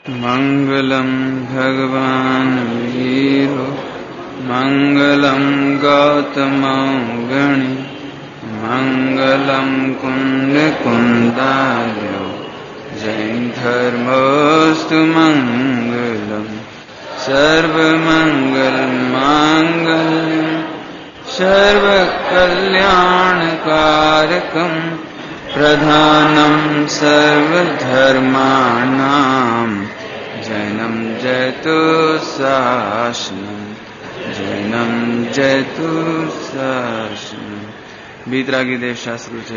मंगलम भगवान वीरो मंगलम गौतमगणि मंगलम कुंद कुंदालो जैन धर्मोस्तु मंगलम सर्वमंगल मांगल्यम सर्वकल्याणकारकम प्रधानम सर्वधर्माणां जैनम जयतु शासनम जैनम जयतु शासनम। बीतरागी देव शास्त्र से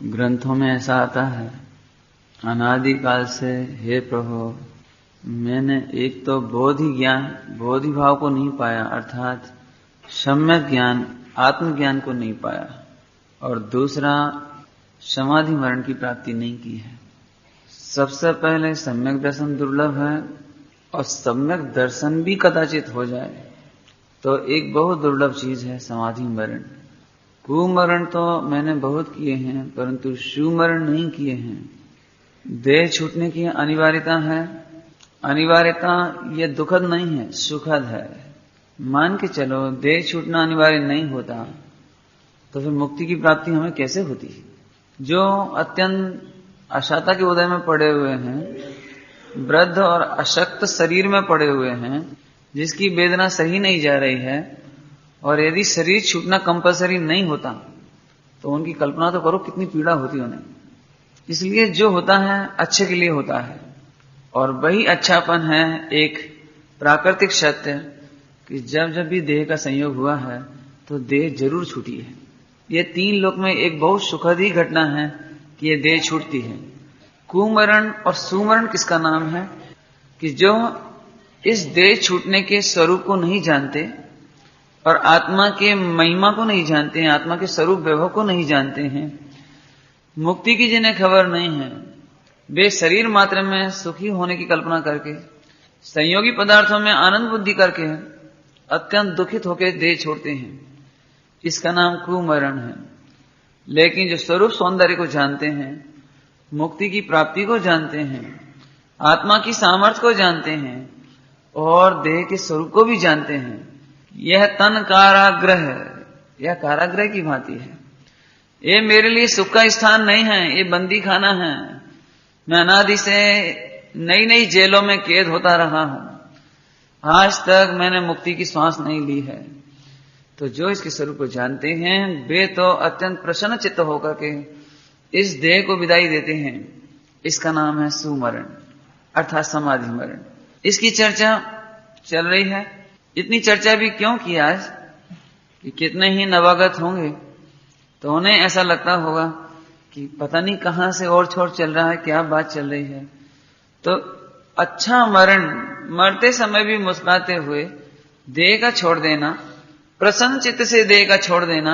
ग्रंथों में ऐसा आता है, अनादिकाल से हे प्रभु मैंने एक तो बोधि ज्ञान बोधि भाव को नहीं पाया, अर्थात सम्यक ज्ञान आत्मज्ञान को नहीं पाया, और दूसरा समाधि मरण की प्राप्ति नहीं की है। सबसे पहले सम्यक दर्शन दुर्लभ है, और सम्यक दर्शन भी कदाचित हो जाए तो एक बहुत दुर्लभ चीज है समाधि मरण। कुमरण तो मैंने बहुत किए हैं, परंतु सुमरण नहीं किए हैं। देह छूटने की अनिवार्यता है, अनिवार्यता ये दुखद नहीं है, सुखद है। मान के चलो देह छूटना अनिवार्य नहीं होता तो फिर मुक्ति की प्राप्ति हमें कैसे होती? जो अत्यंत अशाता के उदय में पड़े हुए हैं, वृद्ध और अशक्त शरीर में पड़े हुए हैं, जिसकी वेदना सही नहीं जा रही है, और यदि शरीर छूटना कंपलसरी नहीं होता तो उनकी कल्पना तो करो कितनी पीड़ा होती उन्हें। इसलिए जो होता है अच्छे के लिए होता है, और वही अच्छापन है एक प्राकृतिक सत्य कि जब जब भी देह का संयोग हुआ है तो देह जरूर छूटी है। ये तीन लोक में एक बहुत सुखद ही घटना है कि ये देह छूटती है। कुमरण और सुमरण किसका नाम है? कि जो इस देह छूटने के स्वरूप को नहीं जानते और आत्मा के महिमा को नहीं जानते हैं, आत्मा के स्वरूप वैभव को नहीं जानते हैं, मुक्ति की जिन्हें खबर नहीं है, वे शरीर मात्र में सुखी होने की कल्पना करके, संयोगी पदार्थों में आनंद बुद्धि करके अत्यंत दुखित होकर देह छोड़ते हैं। इसका नाम कुमरण है। लेकिन जो स्वरूप सौंदर्य को जानते हैं, मुक्ति की प्राप्ति को जानते हैं, आत्मा की सामर्थ्य को जानते हैं और देह के स्वरूप को भी जानते हैं, यह तन कारागृह है, यह कारागृह की भांति है। ये मेरे लिए सुख का स्थान नहीं है, ये बंदी खाना है। मैं अनादि से नई नई जेलों में कैद होता रहा हूं, आज तक मैंने मुक्ति की श्वास नहीं ली है। तो जो इसके स्वरूप को जानते हैं वे तो अत्यंत प्रसन्न चित्त होकर के इस देह को विदाई देते हैं। इसका नाम है सुमरण अर्थात समाधि मरण। इसकी चर्चा चल रही है। इतनी चर्चा भी क्यों की आज कि कितने ही नवागत होंगे तो उन्हें ऐसा लगता होगा कि पता नहीं कहां से और छोर चल रहा है, क्या बात चल रही है। तो अच्छा मरण, मरते समय भी मुस्कुराते हुए देह का छोड़ देना, प्रसन्न चित्त से देह का छोड़ देना,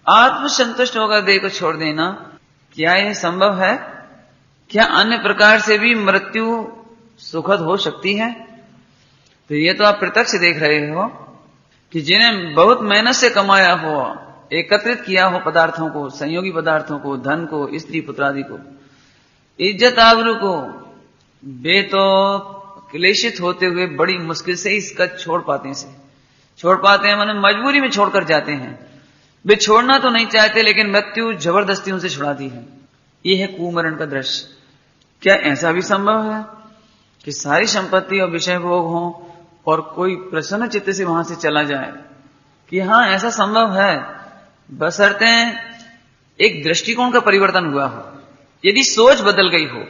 आत्मसंतुष्ट होकर देह को छोड़ देना, क्या यह संभव है? क्या अन्य प्रकार से भी मृत्यु सुखद हो सकती है? तो ये तो आप प्रत्यक्ष देख रहे हो कि जिन्हें बहुत मेहनत से कमाया हो, एकत्रित किया हो पदार्थों को, संयोगी पदार्थों को, धन को, स्त्री पुत्रादि को, इज्जत आबरू को, वे तो क्लेशित होते हुए बड़ी मुश्किल से इसका छोड़ पाते हैं, माने मजबूरी में छोड़कर जाते हैं। वे छोड़ना तो नहीं चाहते लेकिन मृत्यु जबरदस्ती उनसे छुड़ाती है। यह है कुमरण का दृश्य। क्या ऐसा भी संभव है कि सारी संपत्ति और विषय भोग हो और कोई प्रसन्न चित्त से वहां से चला जाए? कि हाँ, ऐसा संभव है, बशर्ते एक दृष्टिकोण का परिवर्तन हुआ हो, यदि सोच बदल गई हो,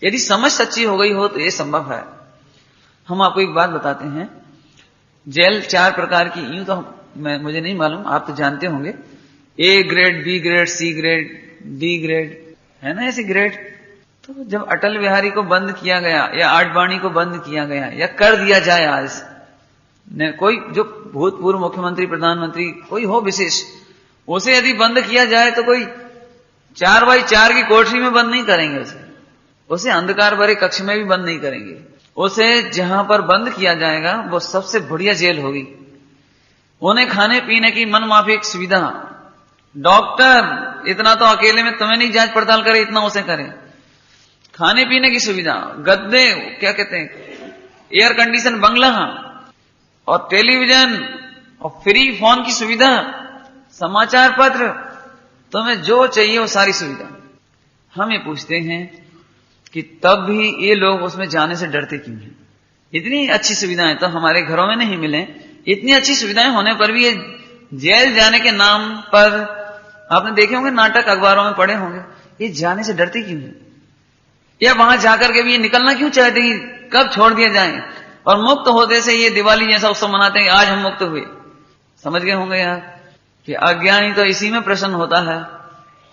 यदि समझ सच्ची हो गई हो तो यह संभव है। हम आपको एक बात बताते हैं। जेल 4 प्रकार की, यूं तो मुझे नहीं मालूम, आप तो जानते होंगे, A grade, B grade, C grade, D grade, है ना ऐसे ग्रेड। तो जब अटल बिहारी को बंद किया गया या आडवाणी को बंद किया गया या कर दिया जाए, आज कोई जो भूतपूर्व मुख्यमंत्री, प्रधानमंत्री कोई हो विशेष, उसे यदि बंद किया जाए तो कोई 4x4 की कोठरी में बंद नहीं करेंगे, उसे अंधकार भरे कक्ष में भी बंद नहीं करेंगे। उसे जहां पर बंद किया जाएगा वो सबसे बढ़िया जेल होगी। उन्हें खाने पीने की मनमाफिक सुविधा, डॉक्टर इतना तो अकेले में तुम्हें नहीं जांच पड़ताल करे, इतना उसे करे। खाने पीने की सुविधा, गद्दे, क्या कहते हैं, एयर कंडीशन बंगला और टेलीविजन और फ्री फोन की सुविधा, समाचार पत्र, तुम्हें जो चाहिए वो सारी सुविधा। हम ये पूछते हैं कि तब भी ये लोग उसमें जाने से डरते क्यों हैं? इतनी अच्छी सुविधाएं तो हमारे घरों में नहीं मिले, इतनी अच्छी सुविधाएं होने पर भी ये जेल जाने के नाम पर, आपने देखे होंगे नाटक, अखबारों में पढ़े होंगे, ये जाने से डरते क्यों हैं? या वहां जाकर के भी ये निकलना क्यों चाहते हैं, कब छोड़ दिया जाए? और मुक्त होते से ये दिवाली जैसा उत्सव मनाते हैं कि आज हम मुक्त हुए। समझ गए होंगे यार कि अज्ञानी तो इसी में प्रसन्न होता है।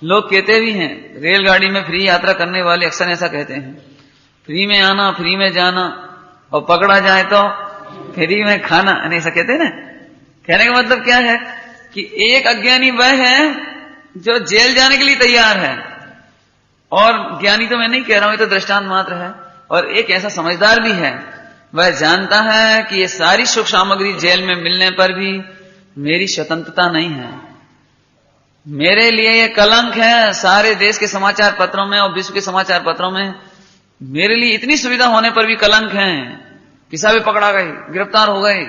लोग कहते भी हैं, रेलगाड़ी में फ्री यात्रा करने वाले अक्सर ऐसा कहते हैं, फ्री में आना, फ्री में जाना, और पकड़ा जाए तो फ्री में खाना, ऐसा कहते हैं ना। कहने का मतलब क्या है कि एक अज्ञानी वह है जो जेल जाने के लिए तैयार है, और ज्ञानी तो मैं नहीं कह रहा हूं, ये तो दृष्टांत मात्र है। और एक ऐसा समझदार भी है, वह जानता है कि ये सारी सुख सामग्री जेल में मिलने पर भी मेरी स्वतंत्रता नहीं है, मेरे लिए ये कलंक है। सारे देश के समाचार पत्रों में और विश्व के समाचार पत्रों में मेरे लिए इतनी सुविधा होने पर भी कलंक है। किसा भी पकड़ा गए, गिरफ्तार हो गए,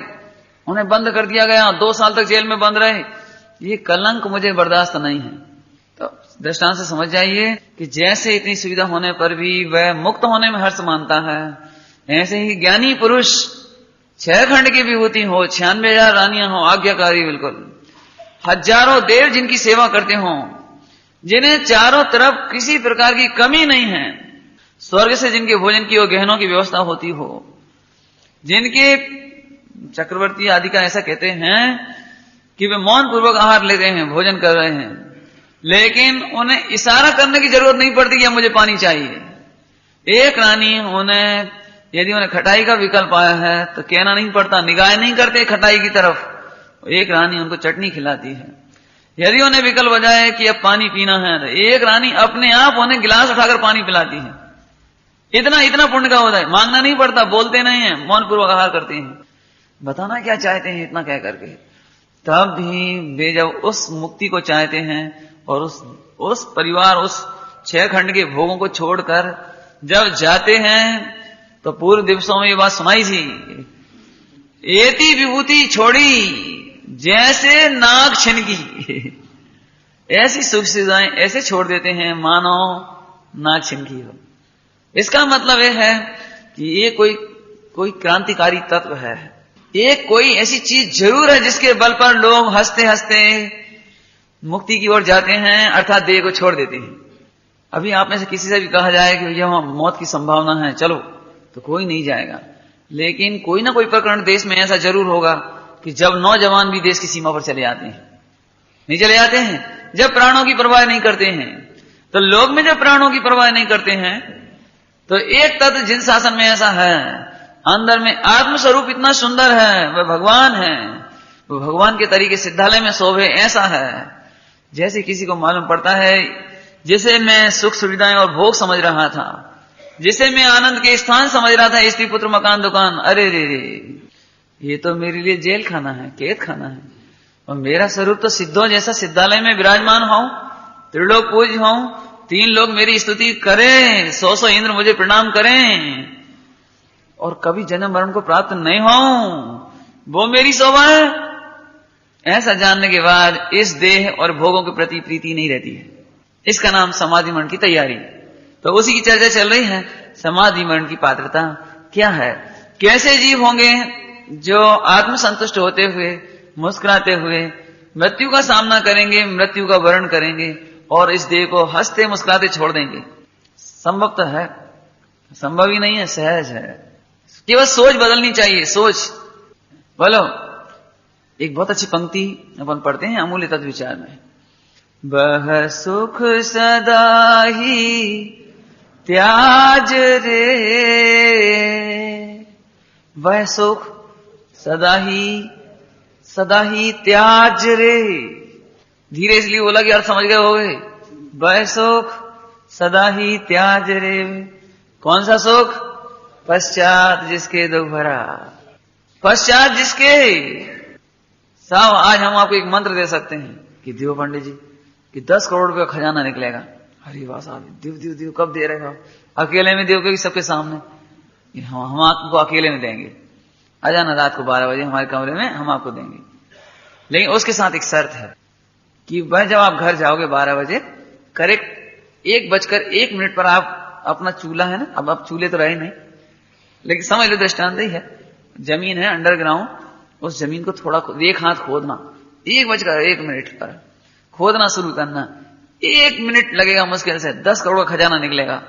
उन्हें बंद कर दिया गया, 2 साल तक जेल में बंद रहे, ये कलंक मुझे बर्दाश्त नहीं है। तो दृष्टांत से समझ जाइए कि जैसे इतनी सुविधा होने पर भी वह मुक्त होने में हर्ष मानता है, ऐसे ही ज्ञानी पुरुष 6 खंड की विभूति हो, 96,000 रानियां हो, आज्ञाकारी बिल्कुल, हजारों देव जिनकी सेवा करते हों, जिन्हें चारों तरफ किसी प्रकार की कमी नहीं है, स्वर्ग से जिनके भोजन की और गहनों की व्यवस्था होती हो, जिनके चक्रवर्ती आदि का ऐसा कहते हैं कि वे मौन पूर्वक आहार लेते हैं, भोजन कर रहे हैं, लेकिन उन्हें इशारा करने की जरूरत नहीं पड़ती कि अब मुझे पानी चाहिए। एक रानी उन्हें, यदि उन्हें खटाई का विकल्प आया है तो कहना नहीं पड़ता, निगाह नहीं करते खटाई की तरफ, एक रानी उनको चटनी खिलाती है। यदि उन्हें विकल्प हो जाए कि अब पानी पीना है तो एक रानी अपने आप उन्हें गिलास उठाकर पानी पिलाती है। इतना इतना पुण्य का होता है, मांगना नहीं पड़ता, बोलते नहीं है, मौन पूर्वक आहार करते हैं, बताना क्या चाहते हैं इतना कह करके। तब भी वे जब उस मुक्ति को चाहते हैं और उस परिवार, उस 6 खंड के भोगों को छोड़कर जब जाते हैं, तो पूर्व दिवसों में ये बात सुनाई थी, एति विभूति छोड़ी जैसे नाग छिनकी, ऐसी सुख सुविधाएं ऐसे छोड़ देते हैं मानो नाग छिनकी हो। इसका मतलब यह है कि ये कोई क्रांतिकारी तत्व है, एक कोई ऐसी चीज जरूर है जिसके बल पर लोग हंसते हंसते मुक्ति की ओर जाते हैं, अर्थात देह को छोड़ देते हैं। अभी आप में से किसी से भी कहा जाए कि यह मौत की संभावना है, चलो, तो कोई नहीं जाएगा। लेकिन कोई ना कोई प्रकरण देश में ऐसा जरूर होगा कि जब नौजवान भी देश की सीमा पर चले जाते हैं, नहीं चले जाते हैं, जब प्राणों की परवाह नहीं करते हैं। तो लोग में जब प्राणों की परवाह नहीं करते हैं, तो एक तत्व जिन शासन में ऐसा है, अंदर में आत्मस्वरूप इतना सुंदर है, वह भगवान है, वो भगवान के तरीके सिद्धालय में शोभे, ऐसा है जैसे किसी को मालूम पड़ता है, जिसे मैं सुख सुविधाएं और भोग समझ रहा था, जिसे मैं आनंद के स्थान समझ रहा था, स्त्री पुत्र मकान दुकान, अरे रे रे, ये तो मेरे लिए जेल खाना है, कैद खाना है। और मेरा स्वरूप तो सिद्धों जैसा सिद्धालय में विराजमान हूं, त्रिलोक पूज हूं, 3 लोग मेरी स्तुति करें, 100 इंद्र मुझे प्रणाम करें, और कभी जन्म मरण को प्राप्त नहीं हूं, वो मेरी शोभा है। ऐसा जानने के बाद इस देह और भोगों के प्रति प्रीति नहीं रहती है। इसका नाम समाधि मरण की तैयारी। तो उसी की चर्चा चल रही है, समाधि मरण की पात्रता क्या है, कैसे जीव होंगे जो आत्मसंतुष्ट होते हुए, मुस्कुराते हुए मृत्यु का सामना करेंगे, मृत्यु का वर्ण करेंगे और इस देह को हंसते मुस्कुराते छोड़ देंगे। संभव तो है, संभव ही नहीं है, सहज है, केवल सोच बदलनी चाहिए, सोच। बोलो, एक बहुत अच्छी पंक्ति अपन पढ़ते हैं अमूल्य तत्व विचार में, वह सुख सदा ही त्याज रे, वह सुख सदा ही त्याज रे। धीरे इसलिए बोला कि अर्थ समझ गए होगे। वह सुख सदा ही त्याज रे, कौन सा सुख? पश्चात जिसके दुख भरा, पश्चात जिसके। साहब आज हम आपको एक मंत्र दे सकते हैं कि दियो पंडित जी कि 10 करोड़ रुपए का खजाना निकलेगा। अरे वाह साहब, दिव दिव दिव, कब दे रहे हो? अकेले में दोगे कि सबके सामने? हम आपको अकेले में देंगे, आ जाना रात को 12 बजे हमारे कमरे में, हम आपको देंगे। लेकिन उसके साथ एक शर्त है कि वह जब आप घर जाओगे 12 बजे करेक्ट 1:01 पर आप अपना चूल्हा है ना, अब आप चूल्हे तो रहे नहीं, लेकिन समझ लो दृष्टांत ही है, जमीन है अंडरग्राउंड, उस जमीन को थोड़ा 1 हाथ खोदना, 1:01 पर खोदना शुरू करना। 1 मिनट लगेगा मुश्किल से, 10 करोड़ का खजाना निकलेगा।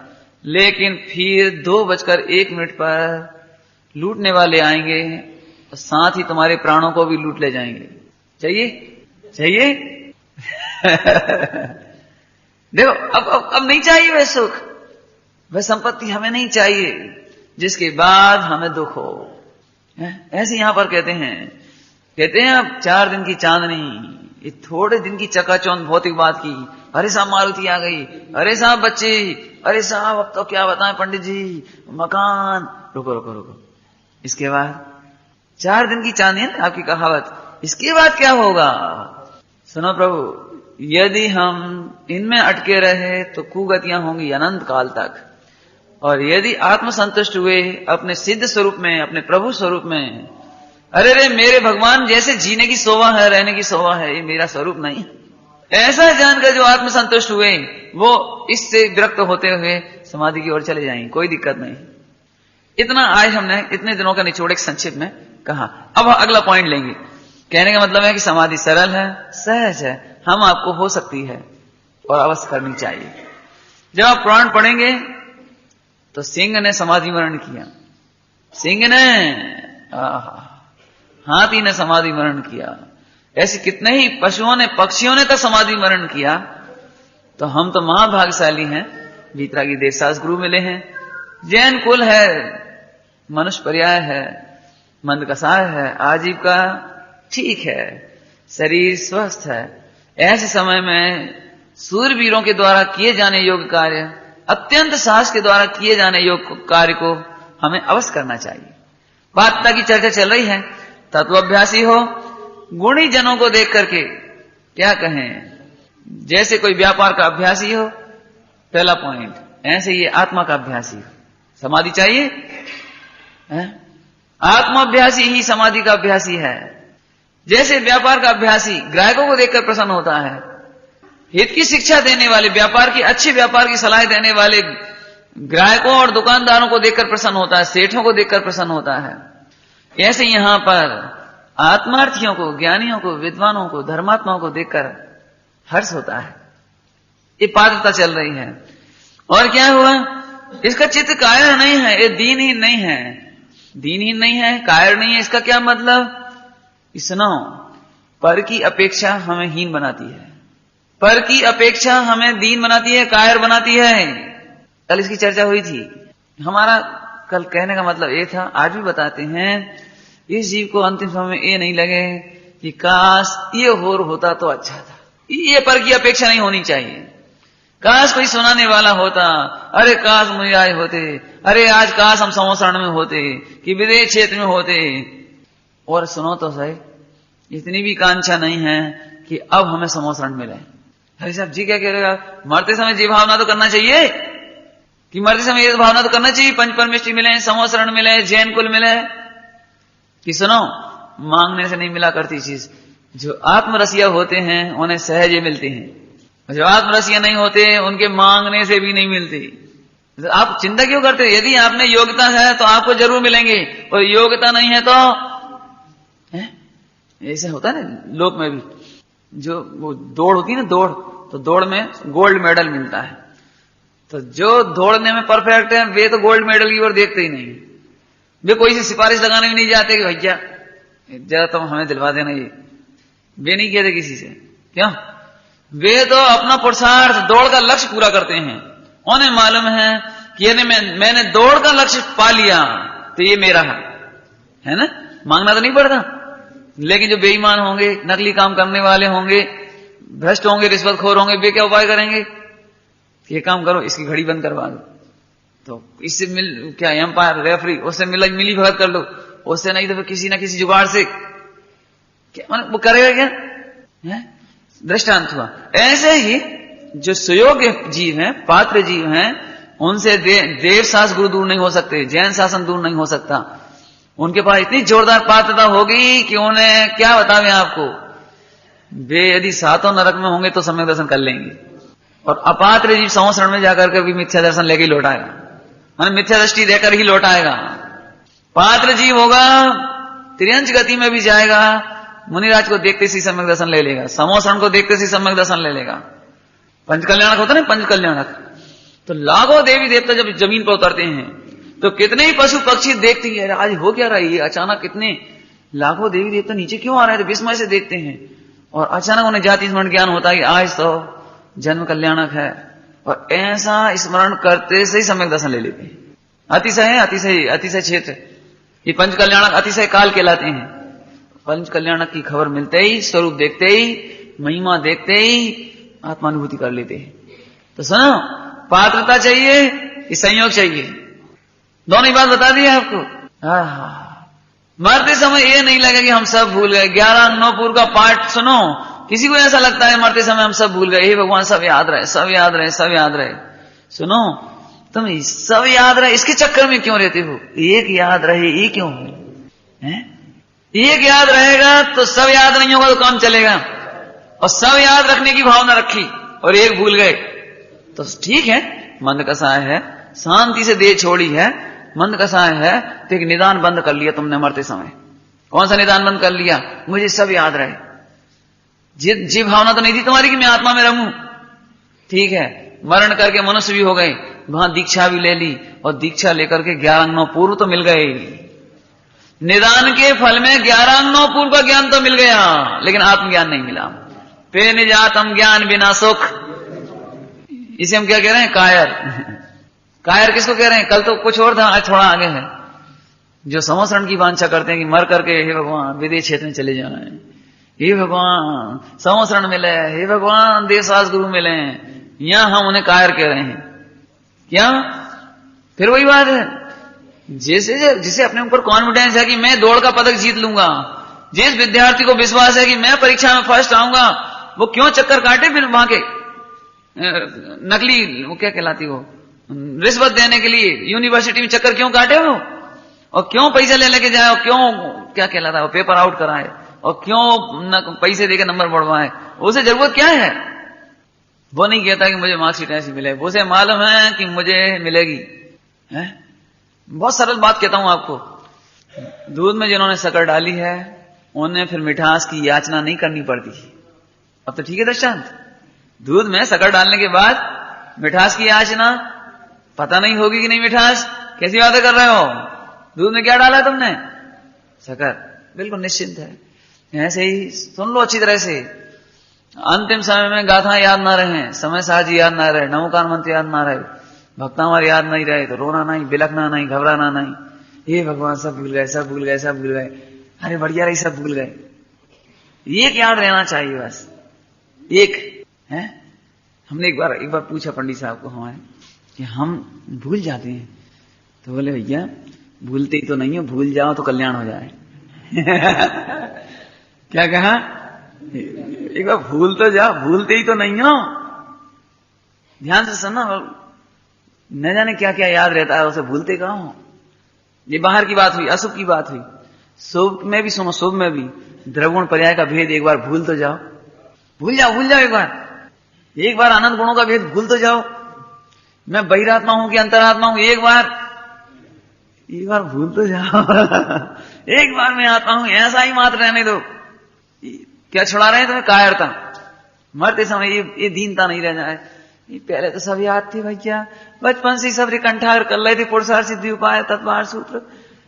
लेकिन फिर 2:01 पर लूटने वाले आएंगे और साथ ही तुम्हारे प्राणों को भी लूट ले जाएंगे। चाहिए देखो, अब नहीं चाहिए वह सुख, वह संपत्ति हमें नहीं चाहिए जिसके बाद हमें दुख हो। ऐसे यहां पर कहते हैं अब 4 दिन की चांदनी, ये थोड़े दिन की चकाचौंध भौतिकवाद की, अरे साहब मारुति आ गई, अरे साहब बच्चे, अरे साहब अब तो क्या बताएं पंडित जी, मकान, रुको। इसके बाद 4 दिन की चांदनी है आपकी कहावत, इसके बाद क्या होगा? सुनो प्रभु, यदि हम इनमें अटके रहे तो कुगतियां होंगी अनंत काल तक, और यदि आत्मसंतुष्ट हुए अपने सिद्ध स्वरूप में, अपने प्रभु स्वरूप में, अरे रे मेरे भगवान जैसे जीने की शोभा है, रहने की शोभा है, ये मेरा स्वरूप नहीं, ऐसा जानकर जो आत्मसंतुष्ट हुए वो इससे विरक्त होते हुए समाधि की ओर चले जाएंगे, कोई दिक्कत नहीं। इतना आज हमने इतने दिनों का निचोड़ एक संक्षिप्त में कहा। अब अगला पॉइंट लेंगे। कहने का मतलब है कि समाधि सरल है, सहज है, हम आपको हो सकती है और अवश्य करनी चाहिए। जब आप पुराण पढ़ेंगे तो सिंह ने समाधि मरण किया, सिंह ने, हाथी ने समाधि मरण किया, ऐसे कितने ही पशुओं ने, पक्षियों ने तक समाधि मरण किया। तो हम तो महाभाग्यशाली हैं, वीतरागी देवसास गुरु मिले हैं, जैन कुल है, मनुष्य पर्याय है, मंदकसाय है, आजीविका ठीक है, शरीर स्वस्थ है। ऐसे समय में सूरवीरों के द्वारा किए जाने योग्य कार्य, अत्यंत साहस के द्वारा किए जाने योग्य कार्य को हमें अवश्य करना चाहिए। बातता की चर्चा चल रही है, तत्वाभ्यासी हो, गुणी जनों को देख करके क्या कहें, जैसे कोई व्यापार का अभ्यासी हो, पहला पॉइंट, ऐसे ये आत्मा का अभ्यासी हो। समाधि चाहिए, आत्माभ्यासी ही समाधि का अभ्यासी है। जैसे व्यापार का अभ्यासी ग्राहकों को देखकर प्रसन्न होता है, हित की शिक्षा देने वाले, व्यापार की, अच्छे व्यापार की सलाह देने वाले ग्राहकों और दुकानदारों को देखकर प्रसन्न होता है, सेठों को देखकर प्रसन्न होता है, ऐसे यहां पर आत्मार्थियों को, ज्ञानियों को, विद्वानों को, धर्मात्माओं को देखकर हर्ष होता है। ये पात्रता चल रही है। और क्या हुआ, इसका चित्त कायर नहीं है, ये दीनहीन नहीं है, दीनहीन नहीं है, कायर नहीं है। इसका क्या मतलब, सुनो, पर की अपेक्षा हमें हीन बनाती है, पर की अपेक्षा हमें दीन बनाती है, कायर बनाती है। कल इसकी चर्चा हुई थी। हमारा कल कहने का मतलब ये था, आज भी बताते हैं, इस जीव को अंतिम समय में ये नहीं लगे कि काश ये और होता तो अच्छा था। ये पर की अपेक्षा नहीं होनी चाहिए। काश कोई सुनाने वाला होता, अरे काश मुझे आए होते, अरे आज काश हम समोसरण में होते कि विदेश क्षेत्र में होते। और सुनो तो सही, इतनी भी कांक्षा नहीं है कि अब हमें समोसरण मिले। अरे साहब जी क्या कह रहे हो, मरते समय ये भावना तो करना चाहिए कि मरते समय ये भावना तो करना चाहिए, पंच परमेष्टि मिले, समोसरण मिले, जैन कुल मिले। कि सुनो, मांगने से नहीं मिला करती चीज। जो आत्मरसिया होते हैं उन्हें सहजे मिलती हैं, जो आत्मरसिया नहीं होते उनके मांगने से भी नहीं मिलती। आप चिंता क्यों करते हैं? यदि आपने योग्यता है तो आपको जरूर मिलेंगे, और योग्यता नहीं है तो ऐसे होता है ना लोक में भी, जो वो दौड़ होती है ना, दौड़, तो दौड़ में गोल्ड मेडल मिलता है। तो जो दौड़ने में परफेक्ट है वे तो गोल्ड मेडल की ओर देखते ही नहीं, वे कोई सी सिफारिश लगाने भी नहीं जाते कि भैया जरा तुम हमें दिलवा देना, ये वे नहीं कहते किसी से। क्यों? वे तो अपना पुरुषार्थ, दौड़ का लक्ष्य पूरा करते हैं। उन्हें मालूम है कि यदि मैंने दौड़ का लक्ष्य पा लिया तो ये मेरा है ना, मांगना तो नहीं पड़ता। लेकिन जो बेईमान होंगे, नकली काम करने वाले होंगे, भ्रष्ट होंगे, रिश्वतखोर होंगे, वे क्या उपाय करेंगे, ये काम करो, इसकी घड़ी बंद करवा दो, तो इससे मिल क्या एम्पायर रेफरी, उससे मिली भगत कर लो, उससे नहीं तो फिर किसी ना किसी जुगाड़ से क्या वो करेगा क्या। दृष्टांत हुआ। ऐसे ही जो सुयोग्य जीव हैं, पात्र जीव हैं, उनसे देव शास गुरु दूर नहीं हो सकते, जैन शासन दूर नहीं हो सकता। उनके पास इतनी जोरदार पात्रता होगी कि उन्हें क्या बतावें आपको, वे यदि सातों नरक में होंगे तो सम्यक दर्शन कर लेंगे। और अपात्र जीव संवत्सरण में जाकर के भी मिथ्या दर्शन लेके ही लौट आएगा, माने मिथ्या दृष्टि देकर ही लौट आएगा। पात्र जीव होगा त्रियंच गति में भी जाएगा, मुनिराज को देखते सी सम्यक दर्शन ले लेगा, संवत्सरण को देखते सी सम्यक दर्शन ले लेगा। पंचकल्याणक होता है ना, पंचकल्याणक। तो लाखों देवी देवता जब जमीन पर उतरते हैं तो कितने ही पशु पक्षी देखते हैं, आज हो क्या रहा है, ये अचानक कितने लाखों देवी देवता नीचे क्यों आ रहे हैं, तो विस्मय से देखते हैं। और अचानक उन्हें जाति स्मरण ज्ञान होता है कि आज तो जन्म कल्याणक है, और ऐसा स्मरण करते से ही सम्यक दर्शन ले लेते हैं। अतिशय है, अतिशय क्षेत्र, ये पंच कल्याणक अतिशय काल कहलाते हैं। पंच कल्याणक की खबर मिलते ही, स्वरूप देखते ही, महिमा देखते ही आत्मानुभूति कर लेते हैं। तो सुनो, पात्रता चाहिए कि संयोग चाहिए, दोनों ही बात बता दी है आपको। मरते समय ये नहीं लगे कि हम सब भूल गए। 11 नौपुर का पाठ सुनो, किसी को ऐसा लगता है मरते समय हम सब भूल गए, हे भगवान सब याद रहे, सब याद रहे, सब याद रहे। सुनो, तुम सब याद रहे इसके चक्कर में क्यों रहते हो, एक याद रहे ये क्यों है? एक याद रहेगा तो सब याद नहीं होगा तो काम चलेगा, और सब याद रखने की भावना रखी और एक भूल गए तो ठीक है, मंद कसाय है, शांति से देह छोड़ी है, मंद कसाय है, तो एक निदान बंद कर लिया तुमने मरते समय। कौन सा निदान बंद कर लिया? मुझे सब याद रहे। जी भावना तो नहीं थी तुम्हारी कि मैं आत्मा में रहूं, ठीक है, मरण करके मनुष्य भी हो गए, वहां दीक्षा भी ले ली, और दीक्षा लेकर के 11 अंगों पूर्व तो मिल गए। निदान के फल में 11 अंगों पूर्व का ज्ञान तो मिल गया, लेकिन आत्मज्ञान नहीं मिला। पे निजातम ज्ञान बिना सुख, इसे हम क्या कह रहे हैं? कायर। कायर किसको कह रहे हैं? कल तो कुछ और था, आज थोड़ा आगे है। जो संवत्सरण की वांछा करते हैं कि मर करके हे भगवान विदेश क्षेत्र में चले जाना है, हे भगवान संवत्सरण मिले, हे भगवान देवशास गुरु मिले, यहां हम उन्हें कायर कह रहे हैं। क्या? फिर वही बात है, जिसे अपने ऊपर कॉन्फिडेंस है कि मैं दौड़ का पदक जीत लूंगा, जिस विद्यार्थी को विश्वास है कि मैं परीक्षा में फर्स्ट आऊंगा, वो क्यों चक्कर काटे फिर वहां के नकली, वो क्या कहलाती, वो रिश्वत देने के लिए यूनिवर्सिटी में चक्कर क्यों काटे वो, और क्यों पैसे ले लेके जाए, और क्यों क्या कहलाता है वो पेपर आउट कराए, और क्यों पैसे देके नंबर बढ़वाए, उसे जरूरत क्या है? वो नहीं कहता कि मुझे मार्कशीट ऐसी मिले, उसे मालूम है कि मुझे मिलेगी। है? बहुत सरल बात कहता हूं आपको, दूध में जिन्होंने शक्कर डाली है उन्हें फिर मिठास की याचना नहीं करनी पड़ती। अब तो ठीक है दृष्टांत, दूध में शक्कर डालने के बाद मिठास की याचना पता नहीं होगी कि नहीं मिठास, कैसी बातें कर रहे हो? दूध में क्या डाला तुमने? शक्कर, बिल्कुल निश्चिंत है। ऐसे ही सुन लो अच्छी तरह से, अंतिम समय में गाथा याद ना रहे, समय साजी याद ना रहे, नमोकार मंत्र याद ना रहे, भक्तावार याद नहीं रहे, तो रोना नहीं, बिलखना नहीं, घबराना नहीं, हे भगवान सब भूल गए, सब भूल गए, सब भूल गए, अरे बढ़िया रही, सब भूल गए। एक याद रहना चाहिए बस, एक है। हमने एक बार पूछा पंडित साहब को हमारे कि हम भूल जाते हैं, तो बोले भैया भूलते ही तो नहीं हो, भूल जाओ तो कल्याण हो जाए। क्या कहा? एक बार भूल तो जाओ, भूलते ही तो नहीं हो। ध्यान से सुनना, न जाने क्या क्या याद रहता है, उसे भूलते कहां हो। ये बाहर की बात हुई, अशुभ की बात हुई। शुभ में भी सुनो, शुभ में भी द्रवगुण पर्याय का भेद एक बार भूल तो जाओ, भूल जाओ, भूल जाओ एक बार आनंद गुणों का भेद भूल तो जाओ। मैं बहिरात्मा हूं कि अंतरात्मा हूं, एक बार भूल तो जाओ। एक बार मैं आता हूं, ऐसा ही मात्र रहने दो। क्या छुड़ा रहे हैं तुम्हें? कायरता। मरते समय ये दीनता नहीं रह जाए। ये पहले तो सब याद थे भैया, बचपन से सब रिकंठार कर रहे थे, पुरुषार्थ सिद्धि उपाय तत्वार सूत्र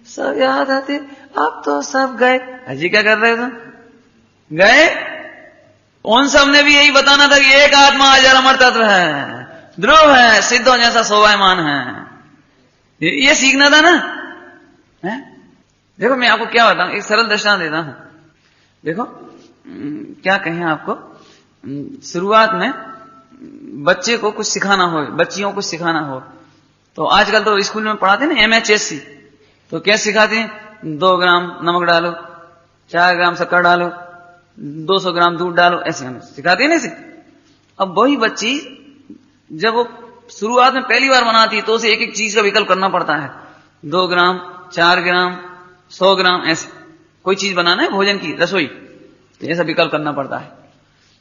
सब याद आते, अब तो सब गए। अजी क्या कर रहे हो तुम? गए? उन सब ने भी यही बताना था कि एक आत्मा अजर अमर तत्व है, ध्रुव है, सिद्धों जैसा शोभायमान है। ये सीखना था ना। है? देखो मैं आपको क्या बताऊं, एक सरल दृष्टांत देता हूं। देखो क्या कहें आपको, शुरुआत में बच्चे को कुछ सिखाना हो, बच्चियों को कुछ सिखाना हो, तो आजकल तो स्कूल में पढ़ाते हैं ना MHSC, तो क्या सिखाते हैं? 2 ग्राम नमक डालो, 4 ग्राम शक्कर डालो, 200 ग्राम दूध डालो, ऐसे हमें सिखाते हैं ना इसे। अब वही बच्ची जब वो शुरुआत में पहली बार बनाती है तो उसे एक एक चीज का विकल्प करना पड़ता है। 2 ग्राम, 4 ग्राम, 100 ग्राम, ऐसे कोई चीज बनाना है भोजन की, रसोई, तो ऐसा विकल्प करना पड़ता है।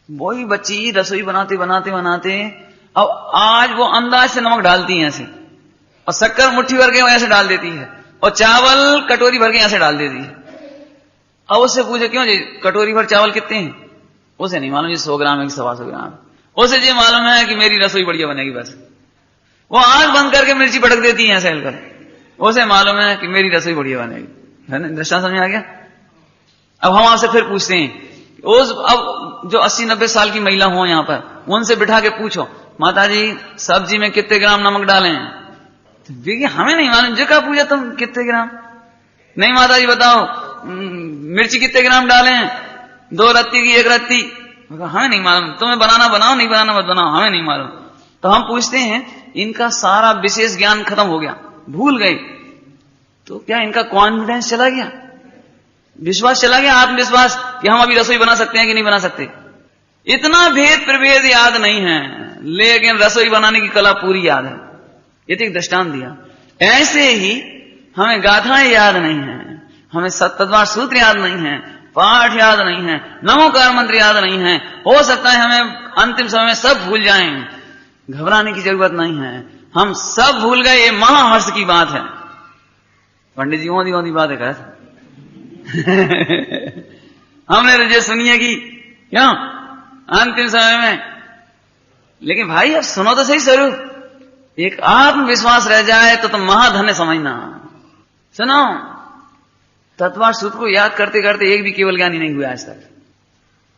वही बच्ची रसोई बनाते बनाते बनाते अब आज वो अंदाज से नमक डालती है ऐसे, और शक्कर मुट्ठी भर के ऐसे डाल देती है, और चावल कटोरी भर के ऐसे डाल देती है। अब उससे पूछे क्यों जी कटोरी भर चावल कितने हैं, उसे नहीं मालूम जी 100 ग्राम है कि 125 ग्राम। उसे ये मालूम है कि मेरी रसोई बढ़िया बनेगी, बस वो आंख बंद करके मिर्ची पटक देती है ऐसे हिलकर, उसे मालूम है कि मेरी रसोई बढ़िया बनेगी, है ना। दृष्टांत समझ आ गया। अब हम आपसे फिर पूछते हैं, उस अब जो 80-90 साल की महिला हो यहाँ पर, उनसे बिठा के पूछो माता जी सब्जी में कितने ग्राम नमक डालें, तो देखिए हमें नहीं मालूम। जो क्या पूछा तुम कितने ग्राम, नहीं माता जी बताओ मिर्ची कितने ग्राम डालें, 2 रत्ती की 1 रत्ती, हमें नहीं मालूम। तुम्हें बनाना बनाओ, नहीं बनाना मत बनाओ, हमें नहीं मालूम। तो हम पूछते हैं, इनका सारा विशेष ज्ञान खत्म हो गया, भूल गए, तो क्या इनका कॉन्फिडेंस चला गया, विश्वास चला गया, आत्मविश्वास कि हम अभी रसोई बना सकते हैं कि नहीं बना सकते। इतना भेद प्रभेद याद नहीं है, लेकिन रसोई बनाने की कला पूरी याद है। ये तो एक दृष्टांत दिया। ऐसे ही हमें गाथाएं याद नहीं है, हमें तत्वार सूत्र याद नहीं है, पाठ याद नहीं है, नमोकार मंत्र याद नहीं है। हो सकता है हमें अंतिम समय में सब भूल जाएं, घबराने की जरूरत नहीं है, हम सब भूल गए, ये महाहर्ष की बात है। पंडित जी ओंधी बात है कहते हमने रजे सुनिए कि क्यों अंतिम समय में, लेकिन भाई अब सुनो तो सही स्वरूप, एक आत्मविश्वास रह जाए तो तुम महाधन्य समझना। सुनो, तत्वार सूत्र को याद करते करते एक भी केवल ज्ञानी नहीं हुआ आज तक,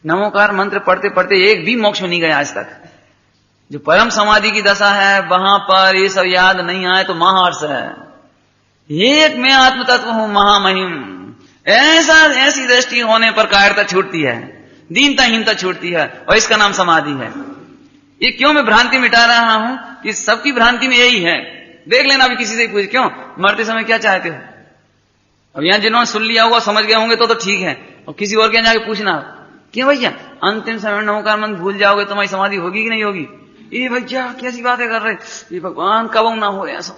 नमोकार मंत्र पढ़ते पढ़ते एक भी मोक्ष में नहीं गया आज तक। जो परम समाधि की दशा है वहां पर ये सब याद नहीं आए तो महाहर्ष है। एक मैं आत्म तत्व हूं महामहिम, ऐसी दृष्टि होने पर कायरता छूटती है, दीनता छूटती है, और इसका नाम समाधि है। ये क्यों मैं भ्रांति मिटा रहा हूं कि सबकी भ्रांति में यही है। देख लेना अभी किसी से पूछ, क्यों मरते समय क्या चाहते हो। अब यहां जिन्होंने सुन लिया होगा समझ गए होंगे तो ठीक है, और किसी और के यहाँ जाके पूछना क्यों भैया अंतिम समय में नमोकार मंत्र भूल जाओगे तुम्हारी समाधि होगी कि नहीं होगी। ये भैया कैसी बातें कर रहे, ये भगवान कब ना हो रहे ऐसा।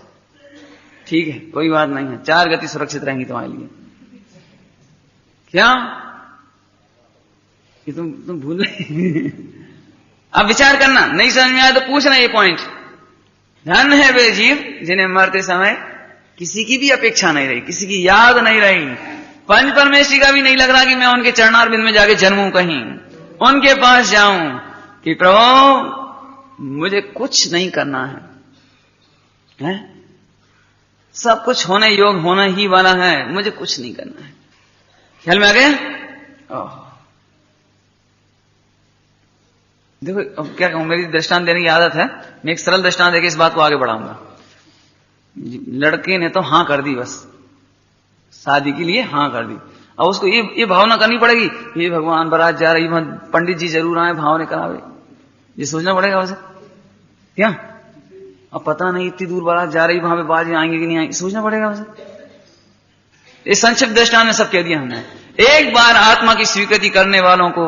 ठीक है कोई बात नहीं है, 4 गति सुरक्षित रहेंगी तुम्हारे लिए। क्या कि तुम भूल रहे अब विचार करना, नहीं समझ में आया तो पूछना ये पॉइंट। धन है वे जीव जिन्हें मरते समय किसी की भी अपेक्षा नहीं रही, किसी की याद नहीं रही, पंच परमेश्वरी का भी नहीं लग रहा कि मैं उनके चरणारविंद में जाके जन्मूं, कहीं उनके पास जाऊं कि प्रभु मुझे कुछ नहीं करना है, सब कुछ होने योग होना ही वाला है, मुझे कुछ नहीं करना है। ख्याल में आ गया। देखो अब क्या कहूं, मेरी दृष्टांत देने की आदत है, मैं एक सरल दृष्टांत देके इस बात को आगे बढ़ाऊंगा। लड़के ने तो हां कर दी, बस शादी के लिए हां कर दी। अब उसको ये भावना करनी पड़ेगी, ये भगवान बारात जा रही, पंडित जी जरूर आए, भाव ने करावे, ये सोचना पड़ेगा उसे। क्या अब पता नहीं इतनी दूर बारात जा रही, वहां पे बाजे आएंगे कि नहीं आएंगे, सोचना पड़ेगा उसे। इस संक्षिप्त दृष्टांत में सब कह दिया हमने। एक बार आत्मा की स्वीकृति करने वालों को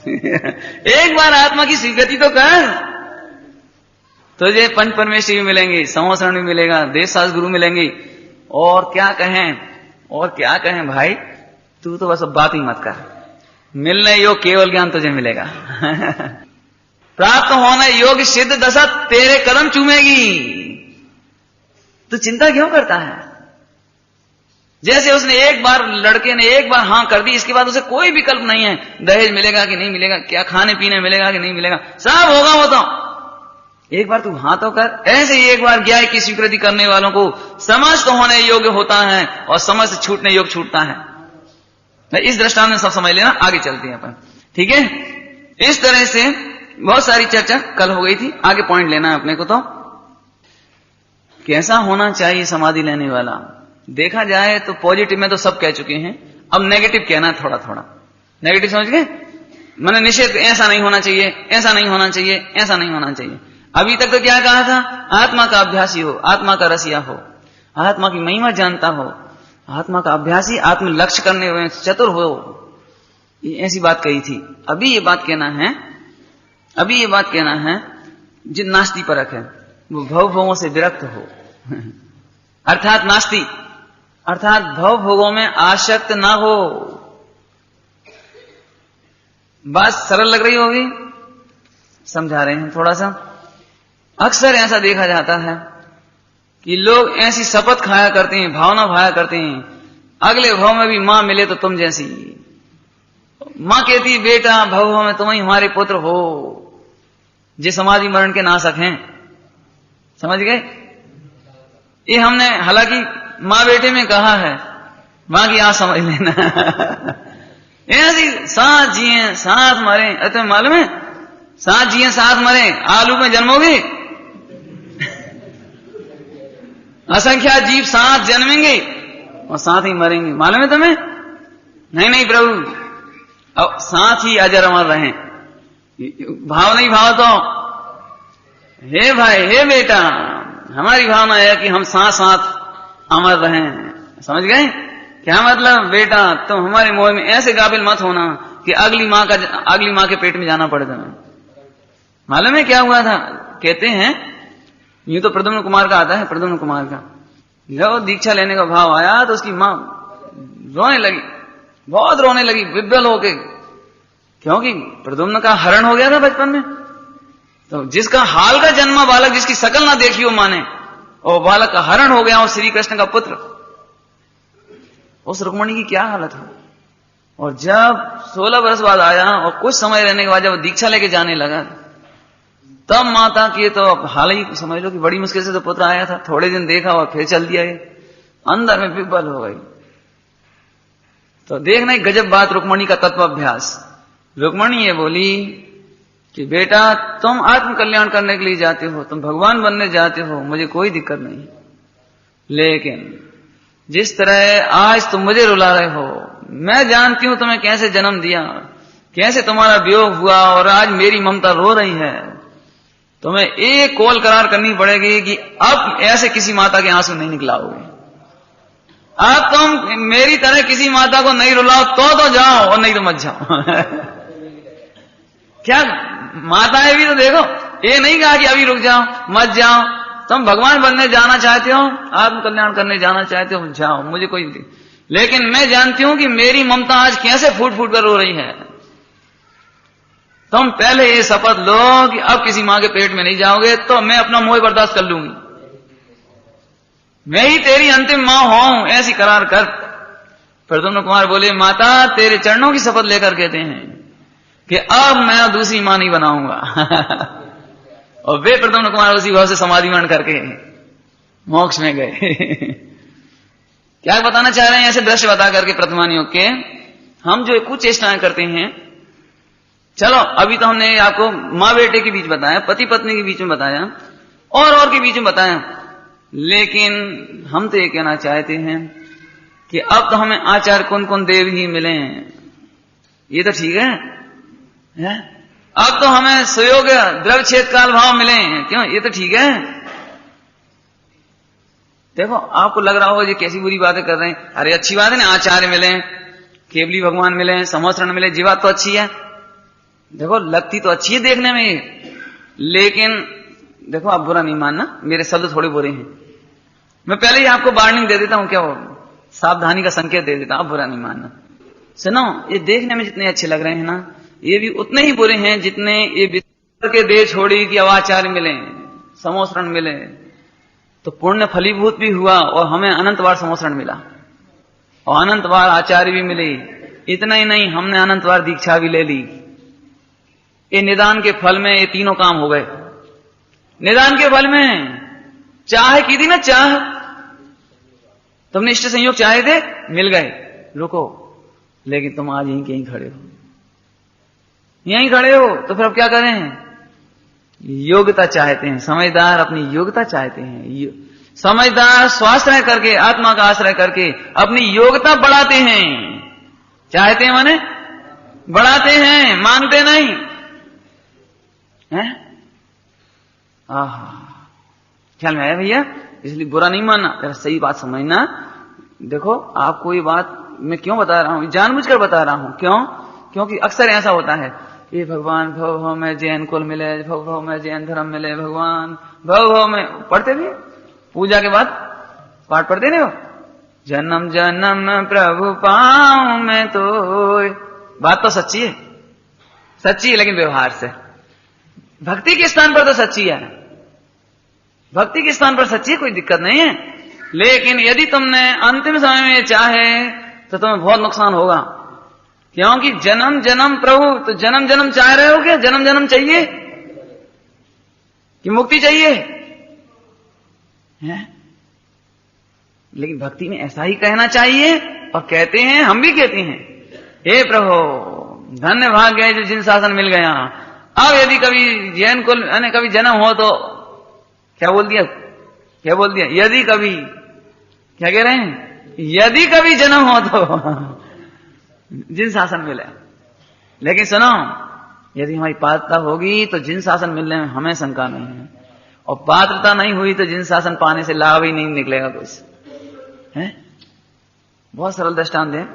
एक बार आत्मा की स्वीकृति तो कर, तुझे पंच परमेश्वर भी मिलेंगे, समोसरण भी मिलेगा, देश शास्त्र गुरु मिलेंगे, और क्या कहें भाई, तू तो बस अब बात ही मत कर, मिलने योग केवल ज्ञान तुझे मिलेगा प्राप्त होने योग सिद्ध दशा तेरे कदम चूमेगी। तू चिंता क्यों करता है। जैसे उसने एक बार, लड़के ने एक बार हां कर दी, इसके बाद उसे कोई विकल्प नहीं है, दहेज मिलेगा कि नहीं मिलेगा, क्या खाने पीने मिलेगा कि नहीं मिलेगा, सब होगा वो तो। एक बार तू हां तो कर। ऐसे ही एक बार ज्ञान की स्वीकृति करने वालों को समस्त होने योग्य होता है और समस्त छूटने योग्य छूटता है। इस दृष्टांत में सब समझ लेना, आगे चलते हैं अपन, ठीक है। इस तरह से बहुत सारी चर्चा कल हो गई थी, आगे पॉइंट लेना है अपने को। तो कैसा होना चाहिए समाधि लेने वाला। देखा जाए तो पॉजिटिव में तो सब कह चुके हैं, अब नेगेटिव कहना है थोड़ा थोड़ा। नेगेटिव समझ गए, मैंने निषेध, ऐसा नहीं होना चाहिए, ऐसा नहीं होना चाहिए, ऐसा नहीं होना चाहिए। अभी तक तो क्या कहा था, आत्मा का अभ्यासी हो, आत्मा का रसिया हो, आत्मा की महिमा जानता हो, आत्मा का अभ्यासी, आत्म लक्ष्य करने में चतुर हो, ऐसी बात कही थी। अभी ये बात कहना है जो नास्ती परक है, वो भव भोगों से विरक्त हो। अर्थात नास्ती अर्थात भव भोगों में आसक्त ना हो। बात सरल लग रही होगी, समझा रहे हैं थोड़ा सा। अक्सर ऐसा देखा जाता है कि लोग ऐसी शपथ खाया करते हैं, भावना भाया करते हैं, अगले भव में भी मां मिले तो तुम जैसी। मां कहती बेटा भव में तुम ही हमारे पुत्र हो, जे समाधि मरण के नाशक हैं। समझ गए? ये हमने हालांकि मां बेटे में कहा है, बाकी आप समझ लेना। ऐसी साथ जिए साथ मरे, तुम्हें मालूम है साथ जिए साथ मरे, आलू में जन्मोगे, असंख्या जीव साथ जन्मेंगे और साथ ही मरेंगे, मालूम है तुम्हें? नहीं नहीं प्रभु, अब साथ ही अजर अमर रहें। भाव नहीं भाव तो हे भाई हे बेटा, हमारी भावना है कि हम साथ साथ अमर रहें। समझ गए? क्या मतलब? बेटा तुम हमारे मोह में ऐसे काबिल मत होना कि अगली माँ के पेट में जाना पड़े तुम्हें। मालूम है क्या हुआ था? कहते हैं, यूं तो प्रद्युम्न कुमार का आता है, प्रद्युम्न कुमार का जब दीक्षा लेने का भाव आया तो उसकी मां रोने लगी, बहुत रोने लगी विभ्वल होके, क्योंकि प्रद्युम्न का हरण हो गया था बचपन में। तो जिसका हाल का जन्मा बालक, जिसकी शकल ना देखी हो माने, और बालक का हरण हो गया, और श्री कृष्ण का पुत्र, उस रुक्मणी की क्या हालत हो। और जब 16 वर्ष बाद आया और कुछ समय रहने के बाद जब दीक्षा लेके जाने लगा, तब माता की तो हाल ही समझ लो कि बड़ी मुश्किल से तो पुत्र आया था, थोड़े दिन देखा और फिर चल दिया, ये अंदर में विह्वल हो गई। तो देखना एक गजब बात, रुक्मणी का तत्वाभ्यास। रुक्मणी ये बोली कि बेटा तुम आत्म कल्याण करने के लिए जाते हो, तुम भगवान बनने जाते हो, मुझे कोई दिक्कत नहीं, लेकिन जिस तरह आज तुम मुझे रुला रहे हो, मैं जानती हूं तुम्हें कैसे जन्म दिया, कैसे तुम्हारा वियोग हुआ, और आज मेरी ममता रो रही है। तुम्हें एक कॉल करार करनी पड़ेगी कि अब ऐसे किसी माता के आंसू नहीं निकलाओगे। अब तुम मेरी तरह किसी माता को नहीं रुलाओ तो जाओ, और नहीं तो मत जाओ। क्या माताएं भी तो देखो, ये नहीं कहा कि अभी रुक जाओ मत जाओ, तुम भगवान बनने जाना चाहते हो, आत्म कल्याण करने जाना चाहते हो, जाओ, मुझे कोई नहीं। लेकिन मैं जानती हूं कि मेरी ममता आज कैसे फूट फूट कर रो रही है। तुम पहले ये शपथ लो कि अब किसी मां के पेट में नहीं जाओगे, तो मैं अपना मोह बर्दाश्त कर लूंगी, मैं ही तेरी अंतिम मां हूं, ऐसी करार कर। प्रद्युम्न कुमार बोले माता तेरे चरणों की शपथ लेकर कहते हैं कि अब मैं दूसरी मां नहीं बनाऊंगा। और वे प्रद्युम्न कुमार उसी भाव से समाधि मरण करके मोक्ष में गए। क्या बताना चाह रहे हैं? ऐसे दृश्य बता करके प्रतिमानियों के हम जो कुछ चेष्टाएं करते हैं। चलो अभी तो हमने आपको माँ बेटे के बीच बताया, पति पत्नी के बीच में बताया, और के बीच में बताया, लेकिन हम तो ये कहना चाहते हैं कि अब तो हमें आचार्य कौन कौन देव ही मिले हैं, ये तो ठीक है? अब तो हमें सुयोग द्रव्य छेद काल भाव मिले हैं, क्यों? ये तो ठीक है। देखो आपको लग रहा होगा ये कैसी बुरी बातें कर रहे हैं। अरे अच्छी बात है ना, आचार्य मिले, केवली भगवान मिले, समोसरण मिले, जी बात तो अच्छी है। देखो लगती तो अच्छी है देखने में, लेकिन देखो आप बुरा नहीं मानना, मेरे शब्द थोड़े बुरे हैं, मैं पहले ही आपको वार्निंग दे देता हूं, क्या वो सावधानी का संकेत दे देता हूं, आप बुरा नहीं मानना। सुनो, ये देखने में जितने अच्छे लग रहे हैं ना, ये भी उतने ही बुरे हैं जितने ये विचार के दे छोड़ी कि आचार्य मिले, समोसरण मिले, तो पुण्य फलीभूत भी हुआ और हमें अनंत बार समोसरण मिला और अनंत बार आचार्य भी मिले। इतना ही नहीं, हमने अनंत बार दीक्षा भी ले ली। ये निदान के फल में ये तीनों काम हो गए। निदान के फल में चाह की थी ना, चाह तुमने इष्ट संयोग चाहे थे, मिल गए, रुको, लेकिन तुम आज यहीं खड़े हो, यहीं खड़े हो, तो फिर अब क्या करें? योग्यता चाहते हैं, समझदार अपनी योग्यता चाहते हैं। समझदार स्वाश्रय करके, आत्मा का आश्रय करके अपनी योग्यता बढ़ाते हैं। चाहते हैं माने बढ़ाते हैं, मांगते नहीं है। ख्याल में आया भैया? इसलिए बुरा नहीं मानना, जरा सही बात समझना। देखो आपको ये बात मैं क्यों बता रहा हूं, जानबूझकर बता रहा हूं। क्यों? क्योंकि अक्सर ऐसा होता है ये भगवान भव भव में जैन कुल मिले, भव भव में जैन धर्म मिले, भगवान भव भव में पढ़ते भी पूजा के बाद पाठ पढ़ते नहीं हो, जन्म जन्म प्रभु पाऊं मैं तो। बात तो सच्ची है, सच्ची है, लेकिन व्यवहार से भक्ति के स्थान पर तो सच्ची है, भक्ति के स्थान पर सच्ची है, कोई दिक्कत नहीं है। लेकिन यदि तुमने अंतिम समय में चाहे तो तुम्हें बहुत नुकसान होगा, क्योंकि जन्म जन्म प्रभु, तो जन्म जन्म चाह रहे हो क्या? जन्म जन्म चाहिए कि मुक्ति चाहिए है? लेकिन भक्ति में ऐसा ही कहना चाहिए, और कहते हैं, हम भी कहते हैं, हे प्रभु धन्य भाग्य है जो जिन शासन मिल गया। अब यदि कभी जैन कुल यानी कभी जन्म हो तो क्या बोल दिया, क्या बोल दिया, यदि कभी, क्या कह रहे हैं, यदि कभी जन्म हो तो जिन शासन मिले। लेकिन सुनो, यदि हमारी पात्रता होगी तो जिन शासन मिलने में हमें शंका नहीं है, और पात्रता नहीं हुई तो जिन शासन पाने से लाभ ही नहीं निकलेगा कुछ है। बहुत सरल दृष्टांत है।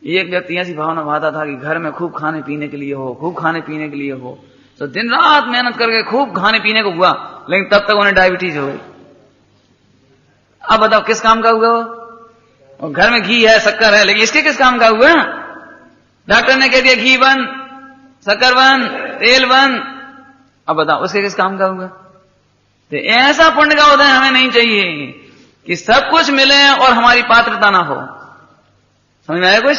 एक व्यक्ति ऐसी भावना भाता था कि घर में खूब खाने पीने के लिए हो, खूब खाने पीने के लिए हो, तो दिन रात मेहनत करके खूब खाने पीने को हुआ, लेकिन तब तक उन्हें डायबिटीज हो गई। अब बताओ किस काम का हुआ? और घर में घी है, शक्कर है, लेकिन इसके किस काम का हुआ? डॉक्टर ने कह दिया घी बंद, शक्कर बंद, तेल बंद। अब बताओ उसके किस काम का हुआ? तो ऐसा पुण्य का उदय हमें नहीं चाहिए कि सब कुछ मिले और हमारी पात्रता ना हो। समझ में आया कुछ?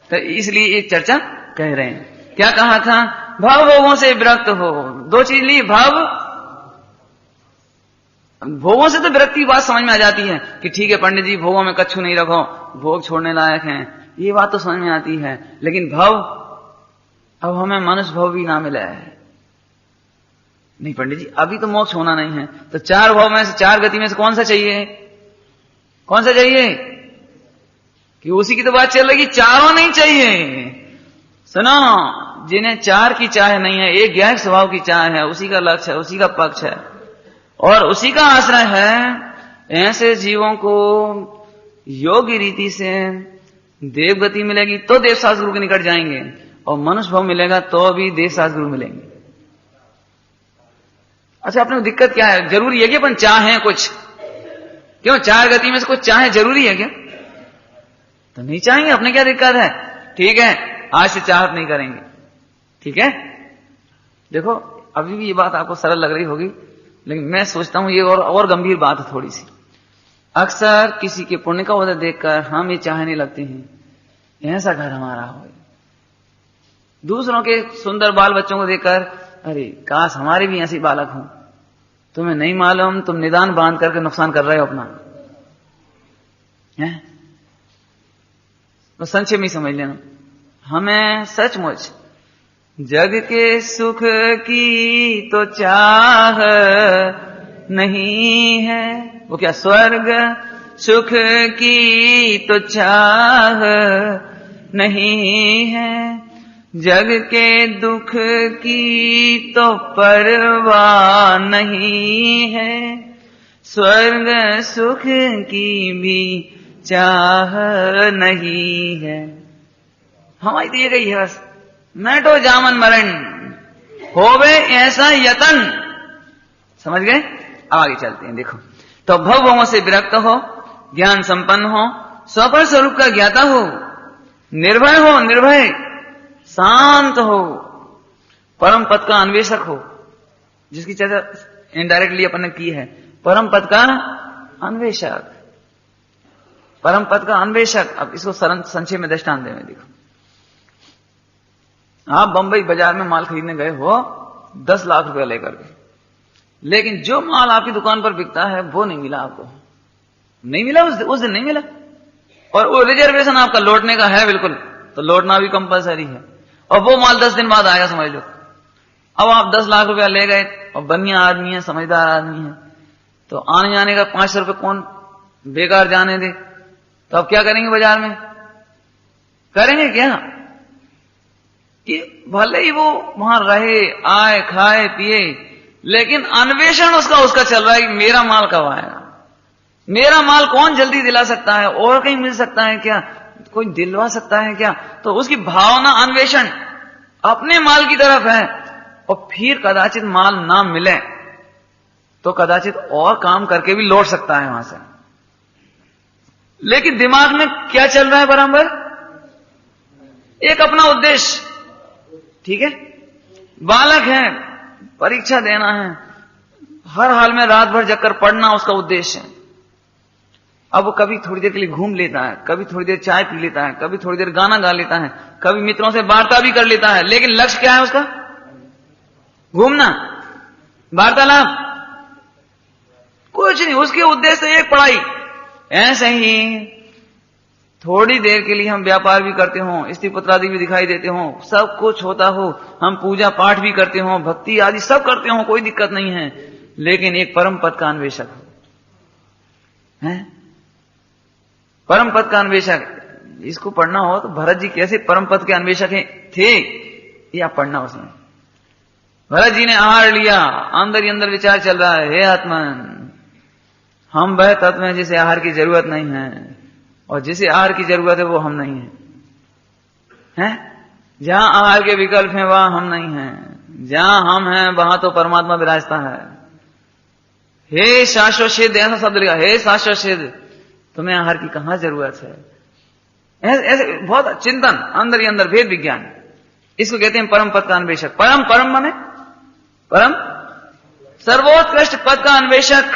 तो इसलिए एक चर्चा कह रहे हैं। क्या कहा था? भव भोगों से विरक्त हो। दो चीज ली, भव भोगों से तो विरक्ति की बात समझ में आ जाती है कि ठीक है पंडित जी भोगों में कच्छू नहीं रखो, भोग छोड़ने लायक हैं, ये बात तो समझ में आती है। लेकिन भव, अब हमें मनुष्य भव भी ना मिला है। नहीं पंडित जी अभी तो मोक्ष होना नहीं है, तो चार भव में से, चार गति में से कौन सा चाहिए? कौन सा चाहिए? कि उसी की तो बात चल रही, चारों नहीं चाहिए। सुनो, जिन्हें चार की चाह नहीं है, एक ज्ञायक स्वभाव की चाह है, उसी का लक्ष्य है, उसी का पक्ष है और उसी का आश्रय है, ऐसे जीवों को योग्य रीति से देवगति मिलेगी तो देवशास्त्र गुरु के निकट जाएंगे, और मनुष्य भाव मिलेगा तो भी देवशास्त्र गुरु मिलेंगे। अच्छा, अपने को दिक्कत क्या है? जरूरी है कि अपन चाहें कुछ? क्यों चार गति में से कुछ चाहे जरूरी है क्या? तो नहीं चाहेंगे, अपने क्या दिक्कत है? ठीक है, आज से चाहत नहीं करेंगे, ठीक है। देखो अभी भी ये बात आपको सरल लग रही होगी, लेकिन मैं सोचता हूं ये और गंभीर बात है थोड़ी सी। अक्सर किसी के पुण्य का उदय देखकर हम ये चाहने लगते हैं ऐसा घर हमारा हो। दूसरों के सुंदर बाल बच्चों को देखकर अरे काश हमारे भी ऐसी बालक हों। तुम्हें नहीं मालूम, तुम निदान बांध करके नुकसान कर रहे हो अपना, है? तो संक्षेप में समझ लेना, हमें सचमुच जग के सुख की तो चाह नहीं है। वो क्या? स्वर्ग सुख की तो चाह नहीं है, जग के दुख की तो परवाह नहीं है, स्वर्ग सुख की भी चाह नहीं है। हमारी दिए गई है बस, मैटो जामन मरण होवे ऐसा यतन। समझ गए? अब आगे चलते हैं। देखो, तो भवों से विरक्त हो, ज्ञान संपन्न हो, स्वपर स्वरूप का ज्ञाता हो, निर्भय हो, निर्भय शांत हो, परम पद का अन्वेषक हो, जिसकी चर्चा इनडायरेक्टली अपन ने की है। परम पद का अन्वेषक, परम पद का अन्वेषक। अब इसको संक्षेप में दृष्टांत दें। देखो, आप बंबई बाजार में माल खरीदने गए हो 10 लाख रुपया लेकर के, लेकिन जो माल आपकी दुकान पर बिकता है वो नहीं मिला आपको, नहीं मिला उस दिन नहीं मिला, और वो रिजर्वेशन आपका लौटने का है बिल्कुल, तो लौटना भी कंपलसरी है, और वो माल 10 दिन बाद आएगा समझ लो। अब आप 10 लाख रुपया ले गए और बढ़िया आदमी है, समझदार आदमी है, तो आने जाने का 500 रुपये कौन बेकार जाने दे? तो अब क्या करेंगे? बाजार में करेंगे क्या कि भले ही वो वहां रहे, आए, खाए, पिए, लेकिन अन्वेषण उसका चल रहा है कि मेरा माल कब आएगा, मेरा माल कौन जल्दी दिला सकता है, और कहीं मिल सकता है क्या, कोई दिलवा सकता है क्या? तो उसकी भावना अन्वेषण। अपने माल की तरफ है, और फिर कदाचित माल ना मिले तो कदाचित और काम करके भी लौट सकता है वहां से। लेकिन दिमाग में क्या चल रहा है बराबर? एक अपना उद्देश्य। ठीक है, बालक है, परीक्षा देना है, हर हाल में रात भर जगकर पढ़ना उसका उद्देश्य है। अब वो कभी थोड़ी देर के लिए घूम लेता है, कभी थोड़ी देर चाय पी लेता है, कभी थोड़ी देर गाना गा लेता है, कभी मित्रों से वार्ता भी कर लेता है, लेकिन लक्ष्य क्या है उसका? घूमना, वार्तालाप, कुछ नहीं। उसके उद्देश्य एक पढ़ाई। ऐसे ही थोड़ी देर के लिए हम व्यापार भी करते हो, स्त्री पुत्रादि भी दिखाई देते हो, सब कुछ होता हो, हम पूजा पाठ भी करते हो, भक्ति आदि सब करते हो, कोई दिक्कत नहीं है, लेकिन एक परम पद का अन्वेषक है, परम पद का अन्वेषक। इसको पढ़ना हो तो भरत जी कैसे परम पद के अन्वेषक थे, या पढ़ना उसमें। भरत जी ने आहार लिया, अंदर ही अंदर विचार चल रहा है, हे आत्मन, हम वह तत्व हैं जिसे आहार की जरूरत नहीं है, और जिसे आहार की जरूरत है वो हम नहीं है, हैं? जहां आहार के विकल्प हैं वहां हम नहीं हैं, जहां हम हैं वहां तो परमात्मा विराजता है। हे शाश्वत सिद्ध, ऐसा शब्द लिखा, हे शाश्वत सिद्ध, तुम्हें आहार की कहां जरूरत है? ऐसे बहुत चिंतन, अंदर ही अंदर भेद विज्ञान, इसको कहते हैं परम पद का अन्वेषक। परम, परम माने परम, सर्वोत्कृष्ट पद का अन्वेषक,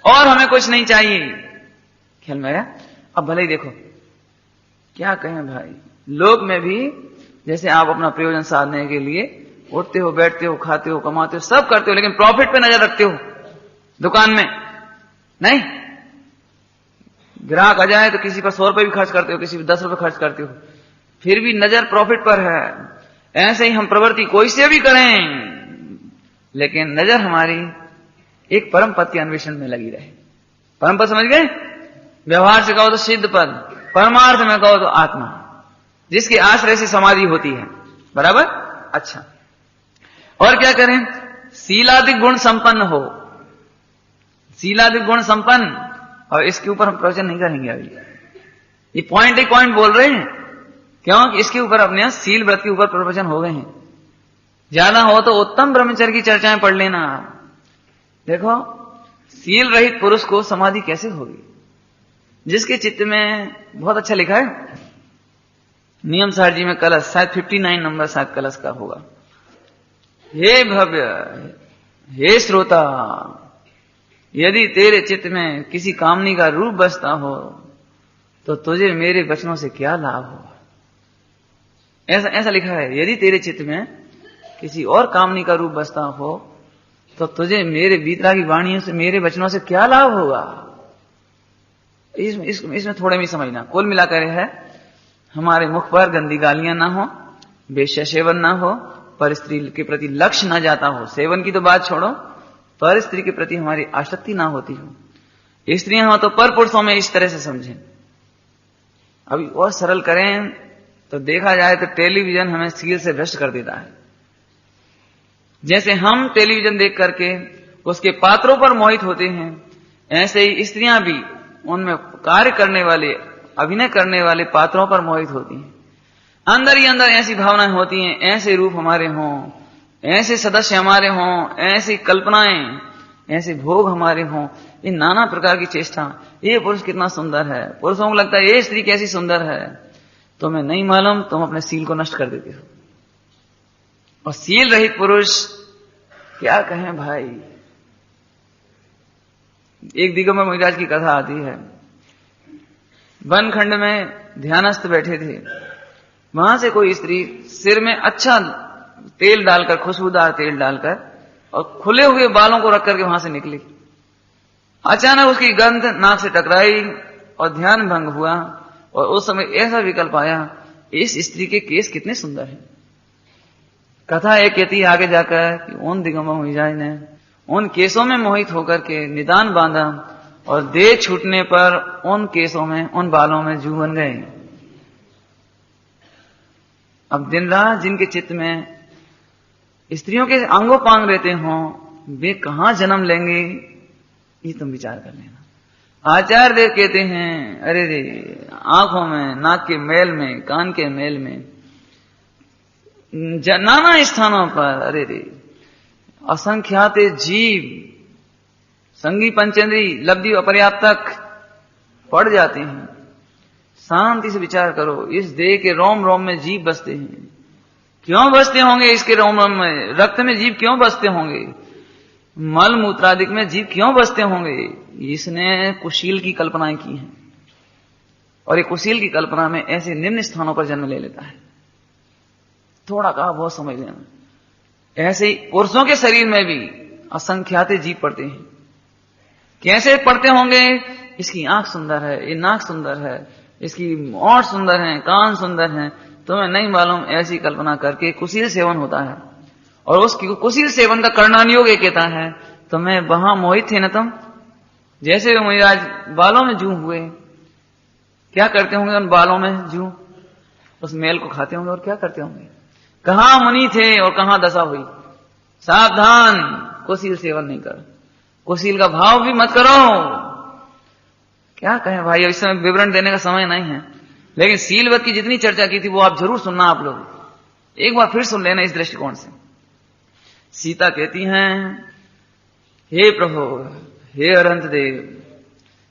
और हमें कुछ नहीं चाहिए। ख्याल में आया? अब भले ही देखो क्या कहें भाई, लोक में भी जैसे आप अपना प्रयोजन साधने के लिए उठते हो, बैठते हो, खाते हो, कमाते हो, सब करते हो, लेकिन प्रॉफिट पे नजर रखते हो। दुकान में नहीं, ग्राहक आ जाए तो किसी पर 100 रुपए भी खर्च करते हो, किसी पर 10 रुपए खर्च करते हो, फिर भी नजर प्रॉफिट पर है। ऐसे ही हम प्रवृत्ति कोई से भी करें, लेकिन नजर हमारी एक परम पद के अन्वेषण में लगी रहे। परम पद समझ गए? व्यवहार से कहो तो सिद्ध पद, परमार्थ में कहो तो आत्मा, जिसके आश्रय से समाधि होती है। बराबर? अच्छा, और क्या करें? शीलादि गुण संपन्न हो, शीलादि गुण संपन्न। और इसके ऊपर हम प्रवचन नहीं करेंगे अभी, ये पॉइंट एक पॉइंट बोल रहे हैं, क्योंकि इसके ऊपर अपने शील व्रत के ऊपर प्रवचन हो गए हैं। ज्यादा हो तो उत्तम ब्रह्मचर्य की चर्चाएं पढ़ लेना। देखो, शील रहित पुरुष को समाधि कैसे होगी? जिसके चित्त में, बहुत अच्छा लिखा है नियम सार जी में, कलश, शायद 59 नंबर शायद कलश का होगा। हे भव्य, हे श्रोता, यदि तेरे चित्त में किसी कामनी का रूप बसता हो तो तुझे मेरे वचनों से क्या लाभ होगा? ऐसा लिखा है, यदि तेरे चित्त में किसी और कामनी का रूप बसता हो तो तुझे मेरे बीतरा की वाणियों से, मेरे वचनों से क्या लाभ होगा? इसमें थोड़े भी समझना। कुल मिलाकर है, हमारे मुख पर गंदी गालियां ना हो, वेश्या सेवन ना हो, पर स्त्री के प्रति लक्ष्य ना जाता हो, सेवन की तो बात छोड़ो, पर स्त्री के प्रति हमारी आसक्ति ना होती हो। स्त्रियां हो तो पर पुरुषों में इस तरह से समझें। अभी और सरल करें तो देखा जाए तो टेलीविजन हमें सील से भ्रष्ट कर देता है। जैसे हम टेलीविजन देख करके उसके पात्रों पर मोहित होते हैं, ऐसे ही स्त्रियां भी उनमें कार्य करने वाले, अभिनय करने वाले पात्रों पर मोहित होती हैं। अंदर ही अंदर ऐसी भावनाएं होती हैं, ऐसे रूप हमारे हों, ऐसे सदस्य हमारे हों, ऐसी कल्पनाएं, ऐसे भोग हमारे हों, ये नाना प्रकार की चेष्टा। ये पुरुष कितना सुंदर है, पुरुषों को लगता है ये स्त्री कैसी सुंदर है, तुम्हें नहीं मालूम, तुम अपने सील को नष्ट कर देते हो। और सील रहित पुरुष क्या कहें भाई। एक दिगंबर महाराज की कथा आती है, वनखंड में ध्यानस्थ बैठे थे, वहां से कोई स्त्री सिर में अच्छा तेल डालकर, खुशबूदार तेल डालकर, और खुले हुए बालों को रख करके वहां से निकली। अचानक उसकी गंध नाक से टकराई और ध्यान भंग हुआ, और उस समय ऐसा विकल्प आया, इस स्त्री के केस कितने सुंदर हैं। कथा एक कहती है आगे जाकर कि उन दिगंबर महाराज ने उन केसों में मोहित होकर के निदान बांधा, और देह छूटने पर उन केसों में, उन बालों में जू बन गए। अब दिन रात जिनके चित्त में स्त्रियों के अंगों पांग रहते हों, वे कहां जन्म लेंगे, ये तुम विचार कर लेना। आचार्य देव कहते हैं, अरे रे, आंखों में, नाक के मैल में, कान के मैल में नाना स्थानों पर अरे रे असंख्यात जीव संगी पंचेंद्री लब्धि अपर्याप्त तक पड़ जाते हैं। शांति से विचार करो, इस देह के रोम रोम में जीव बसते हैं। क्यों बसते होंगे? इसके रोम रोम में रक्त में जीव क्यों बसते होंगे? मल मूत्रादिक में जीव क्यों बसते होंगे? इसने कुशील की कल्पनाएं की हैं, और ये कुशील की कल्पना में ऐसे निम्न स्थानों पर जन्म ले लेता है। थोड़ा कहा बहुत समझ लेना। ऐसे ही पुरुषों के शरीर में भी असंख्यात जीव पड़ते हैं। कैसे पड़ते होंगे? इसकी आंख सुंदर है, ये नाक सुंदर है, इसकी ओठ सुंदर है, कान सुंदर है, तुम्हें नहीं मालूम। ऐसी कल्पना करके कुशील सेवन होता है, और उस कुशील सेवन का करणानुयोग ये कहता है तुम्हें वहां मोहित थे न तुम, जैसे मुनिराज बालों में जू हुए। क्या करते होंगे उन बालों में जू? उस मेल को खाते होंगे और क्या करते होंगे? कहां मुनि थे और कहां दशा हुई। सावधान, कुशील सेवन नहीं करो, कुशील का भाव भी मत करो। क्या कहें भाई, इस समय विवरण देने का समय नहीं है, लेकिन सीलवत की जितनी चर्चा की थी वो आप जरूर सुनना। आप लोग एक बार फिर सुन लेना इस दृष्टिकोण से। सीता कहती हैं, हे प्रभु, हे अनंत देव,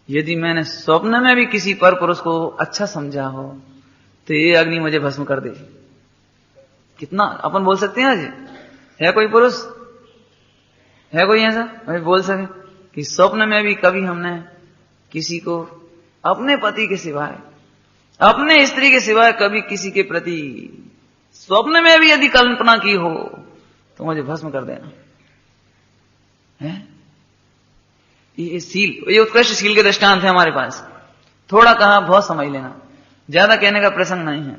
यदि मैंने स्वप्न में भी किसी पर पुरुष को अच्छा समझा हो तो ये अग्नि मुझे भस्म कर दे। कितना अपन बोल सकते हैं आज? है कोई पुरुष, है कोई ऐसा भाई बोल सके कि स्वप्न में भी कभी हमने किसी को अपने पति के सिवाय, अपने स्त्री के सिवाय कभी किसी के प्रति स्वप्न में भी यदि कल्पना की हो तो मुझे भस्म कर देना है? ये सील, ये उत्कृष्ट सील के दृष्टांत है हमारे पास। थोड़ा कहा बहुत समझ लेना, ज्यादा कहने का प्रसंग नहीं है।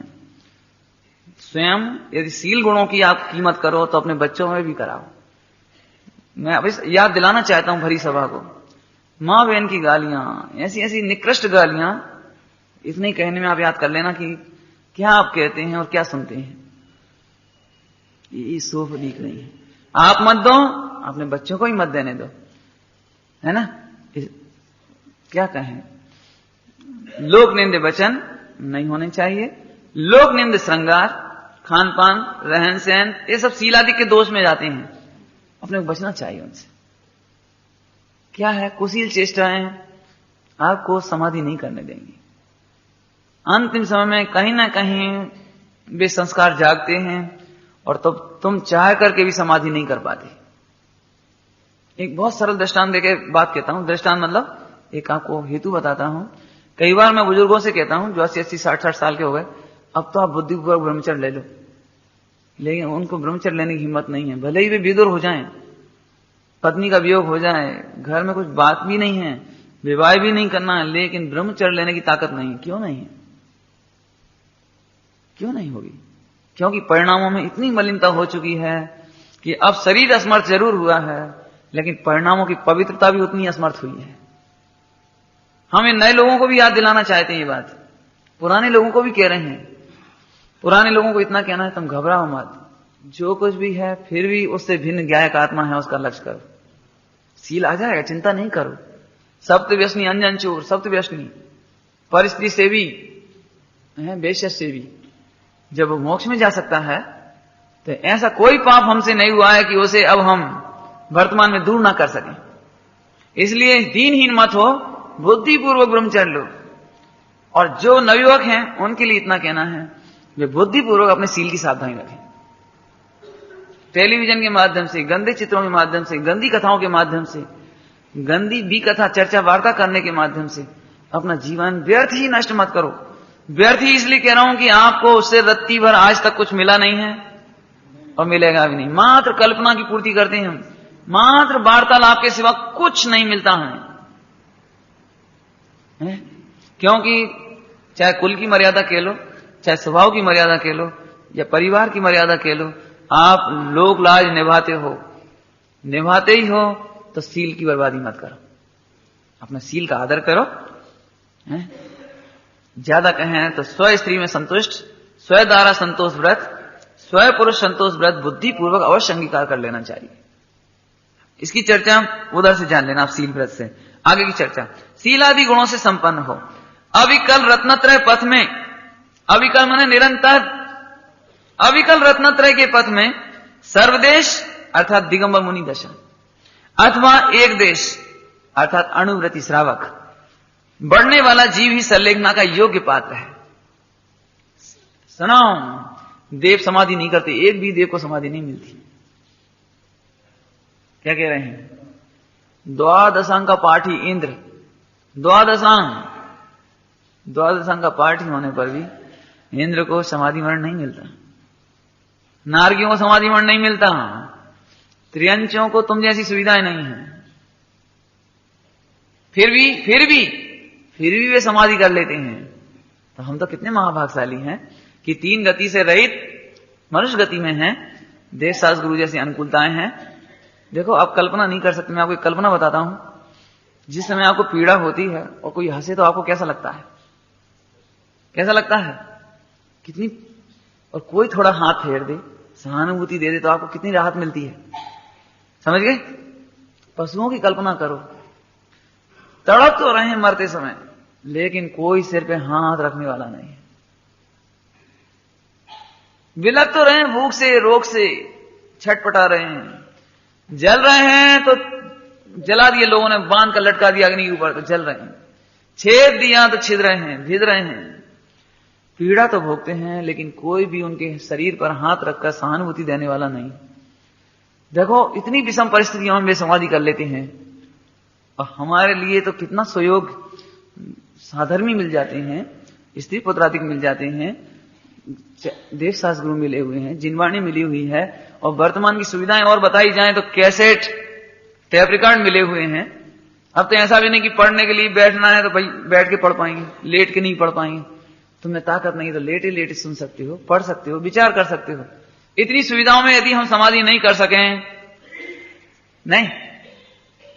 स्वयं यदि सील गुणों की आप कीमत करो तो अपने बच्चों में भी कराओ। मैं अभी याद दिलाना चाहता हूं भरी सभा को, मां बहन की गालियां, ऐसी ऐसी निकृष्ट गालियां, इतने कहने में आप याद कर लेना कि क्या आप कहते हैं और क्या सुनते हैं। ये शोभ लीक नहीं है। आप मत दो, अपने बच्चों को ही मत देने दो, है ना? क्या कहें, लोक निंद वचन नहीं होने चाहिए। लोक निंद श्रृंगार, खान पान, रहन सहन, ये सब शीलादि के दोष में जाते हैं। अपने को बचना चाहिए उनसे। क्या है, कुशील चेष्टाएं आपको समाधि नहीं करने देंगी। अंतिम समय में कहीं ना कहीं वे संस्कार जागते हैं और तो तुम चाह करके भी समाधि नहीं कर पाते। एक बहुत सरल दृष्टांत देके बात कहता हूं। दृष्टांत मतलब एक आपको हेतु बताता हूं। कई बार मैं बुजुर्गों से कहता हूं जो 80-80, 60-60 साल के हो गए, अब तो आप बुद्धिपूर्वक ब्रह्मचर्य ले लो, लेकिन उनको ब्रह्मचर्य लेने की हिम्मत नहीं है। भले ही वे विदुर हो जाएं, पत्नी का वियोग हो जाए, घर में कुछ बात भी नहीं है, विवाह भी नहीं करना है, लेकिन ब्रह्मचर्य लेने की ताकत नहीं है। क्यों नहीं है? क्यों नहीं होगी? क्योंकि परिणामों में इतनी मलिनता हो चुकी है कि अब शरीर असमर्थ जरूर हुआ है, लेकिन परिणामों की पवित्रता भी उतनी असमर्थ हुई है। हम इन नए लोगों को भी याद दिलाना चाहते हैं ये बात, पुराने लोगों को भी कह रहे हैं। पुराने लोगों को इतना कहना है, तुम घबराओ मत, जो कुछ भी है फिर भी उससे भिन्न ज्ञायक आत्मा है, उसका लक्ष्य करो, सील आ जाएगा, चिंता नहीं करो। सप्त व्यसनी अंजन चोर, सप्त व्यसनी परिस्थिति से भी है, बेश्य से भी, जब वो मोक्ष में जा सकता है तो ऐसा कोई पाप हमसे नहीं हुआ है कि उसे अब हम वर्तमान में दूर ना कर सकें। इसलिए दीनहीन मत हो, बुद्धिपूर्वक ब्रह्मचर्य लो। और जो नवयुवक हैं उनके लिए इतना कहना है, वे बुद्धिपूर्वक अपने सील की सावधानी रखें। टेलीविजन के माध्यम से, गंदे चित्रों के माध्यम से, गंदी कथाओं के माध्यम से, गंदी भी कथा चर्चा वार्ता करने के माध्यम से अपना जीवन व्यर्थ ही नष्ट मत करो। व्यर्थ ही इसलिए कह रहा हूं कि आपको उससे रत्ती भर आज तक कुछ मिला नहीं है और मिलेगा भी नहीं। मात्र कल्पना की पूर्ति करते हैं हम, मात्र वार्तालाप के सिवा कुछ नहीं मिलता हमें। क्योंकि चाहे कुल की मर्यादा कह लो, चाहे स्वभाव की मर्यादा कह लो, या परिवार की मर्यादा कह लो, आप लोक लाज निभाते ही हो तो सील की बर्बादी मत करो। अपने सील का आदर करो। ज्यादा कहें तो स्व स्त्री में संतुष्ट, स्व द्वारा संतोष व्रत, स्व पुरुष संतोष व्रत बुद्धिपूर्वक अवश्य अंगीकार कर लेना चाहिए। इसकी चर्चा उधर से जान लेना आप, सील व्रत से। आगे की चर्चा, सीलादि गुणों से संपन्न हो। अविकल रत्नत्रय पथ में, अविकल माने निरंतर, अविकल रत्नत्रय के पथ में सर्वदेश अर्थात दिगंबर मुनि दशा, अथवा एक देश अर्थात अणुव्रति श्रावक, बढ़ने वाला जीव ही संलेखना का योग्य पात्र है। सुनो, देव समाधि नहीं करते, एक भी देव को समाधि नहीं मिलती। क्या कह रहे हैं? द्वादशांग का पाठी इंद्र, द्वादशांग का पाठी होने पर भी इंद्र को समाधि मरण नहीं मिलता, नारगियों को समाधि मरण नहीं मिलता, त्रियंचों को तुम जैसी सुविधाएं नहीं है। फिर भी वे समाधि कर लेते हैं। तो हम तो कितने महाभागशाली हैं कि 3 गति से रहित मनुष्य गति में हैं। देश शास्त्र गुरु जैसी अनुकूलताएं हैं। देखो, आप कल्पना नहीं कर सकते। मैं आपको एक कल्पना बताता हूं। जिस समय आपको पीड़ा होती है और कोई हंसे तो आपको कैसा लगता है? कैसा लगता है? कितनी, और कोई थोड़ा हाथ फेर दे, सहानुभूति दे दे तो आपको कितनी राहत मिलती है। समझ गए? पशुओं की कल्पना करो, तड़प तो रहे हैं मरते समय, लेकिन कोई सिर पे हाथ रखने वाला नहीं है। बिलख तो रहे हैं भूख से, रोग से, छटपटा रहे हैं, जल रहे हैं तो जला दिए लोगों ने, बांध कर लटका दिया अग्नि के ऊपर तो जल रहे हैं, छेद दिया तो छिद रहे हैं, भिद रहे हैं, पीड़ा तो भोगते हैं, लेकिन कोई भी उनके शरीर पर हाथ रखकर सहानुभूति देने वाला नहीं। देखो, इतनी विषम परिस्थितियों में वे समाधि कर लेते हैं, और हमारे लिए तो कितना सुयोग साधर्मी मिल जाते हैं, स्त्री पुत्रादिक मिल जाते हैं, देव शास्त्र गुरु मिले हुए हैं, जिनवाणी मिली हुई है, और वर्तमान की सुविधाएं और बताई जाएं तो कैसेट, टेप रिकॉर्ड मिले हुए हैं। अब तो ऐसा भी नहीं कि पढ़ने के लिए बैठना है तो भाई बैठ के पढ़ पाएंगे, लेट के नहीं पढ़ पाएंगे। तुम्हें ताकत नहीं तो लेटे सुन सकते हो, पढ़ सकते हो, विचार कर सकते हो। इतनी सुविधाओं में यदि हम समाधि नहीं कर सकें, नहीं,